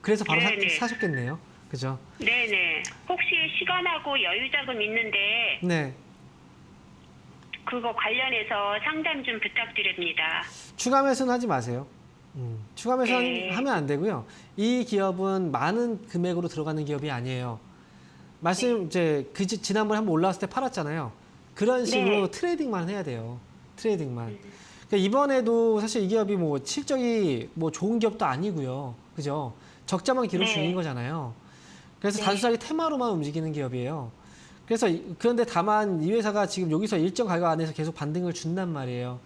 그래서 바로 네네. 사셨겠네요. 그죠? 네네. 혹시 시간하고 여유 자금 있는데 네. 그거 관련해서 상담 좀 부탁드립니다. 추가 매수는 하지 마세요. 추가 매수 네. 하면 안 되고요. 이 기업은 많은 금액으로 들어가는 기업이 아니에요. 이제 지난번에 한번 올라왔을 때 팔았잖아요. 그런 식으로 네. 트레이딩만 해야 돼요. 트레이딩만. 그러니까 이번에도 사실 이 기업이 뭐 실적이 뭐 좋은 기업도 아니고요. 그죠? 적자만 기록 네. 중인 거잖아요. 그래서 네. 단순하게 테마로만 움직이는 기업이에요. 그런데 다만 이 회사가 지금 여기서 일정 가격 안에서 계속 반등을 준단 말이에요.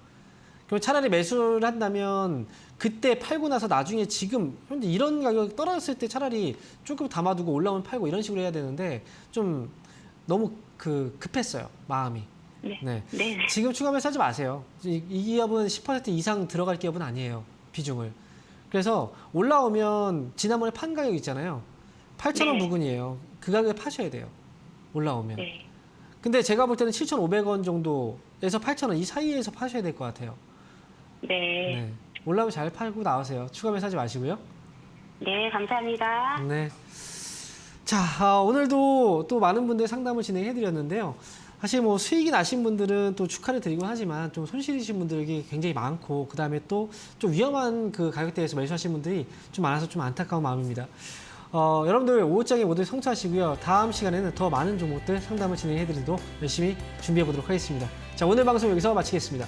그럼 차라리 매수를 한다면 그때 팔고 나서 나중에 지금 현재 이런 가격 떨어졌을 때 차라리 조금 담아두고 올라오면 팔고 이런 식으로 해야 되는데 좀 너무 급했어요. 마음이. 네. 네. 네. 지금 추가 매수하지 마세요. 이 기업은 10% 이상 들어갈 기업은 아니에요. 비중을. 그래서 올라오면 지난번에 판 가격 있잖아요. 8,000원 네. 부근이에요. 그 가격에 파셔야 돼요. 올라오면. 네. 근데 제가 볼 때는 7,500원 정도에서 8,000원 이 사이에서 파셔야 될 것 같아요. 네. 네. 올라오면 잘 팔고 나오세요. 추가 매수 하지 마시고요. 네, 감사합니다. 네. 자, 오늘도 또 많은 분들 상담을 진행해 드렸는데요. 사실 뭐 수익이 나신 분들은 또 축하를 드리곤 하지만 좀 손실이신 분들이 굉장히 많고 그다음에 또 좀 위험한 그 가격대에서 매수하신 분들이 좀 많아서 좀 안타까운 마음입니다. 여러분들 5호장에 모두 성투하시고요. 다음 시간에는 더 많은 종목들 상담을 진행해 드리도록 열심히 준비해 보도록 하겠습니다. 자, 오늘 방송 여기서 마치겠습니다.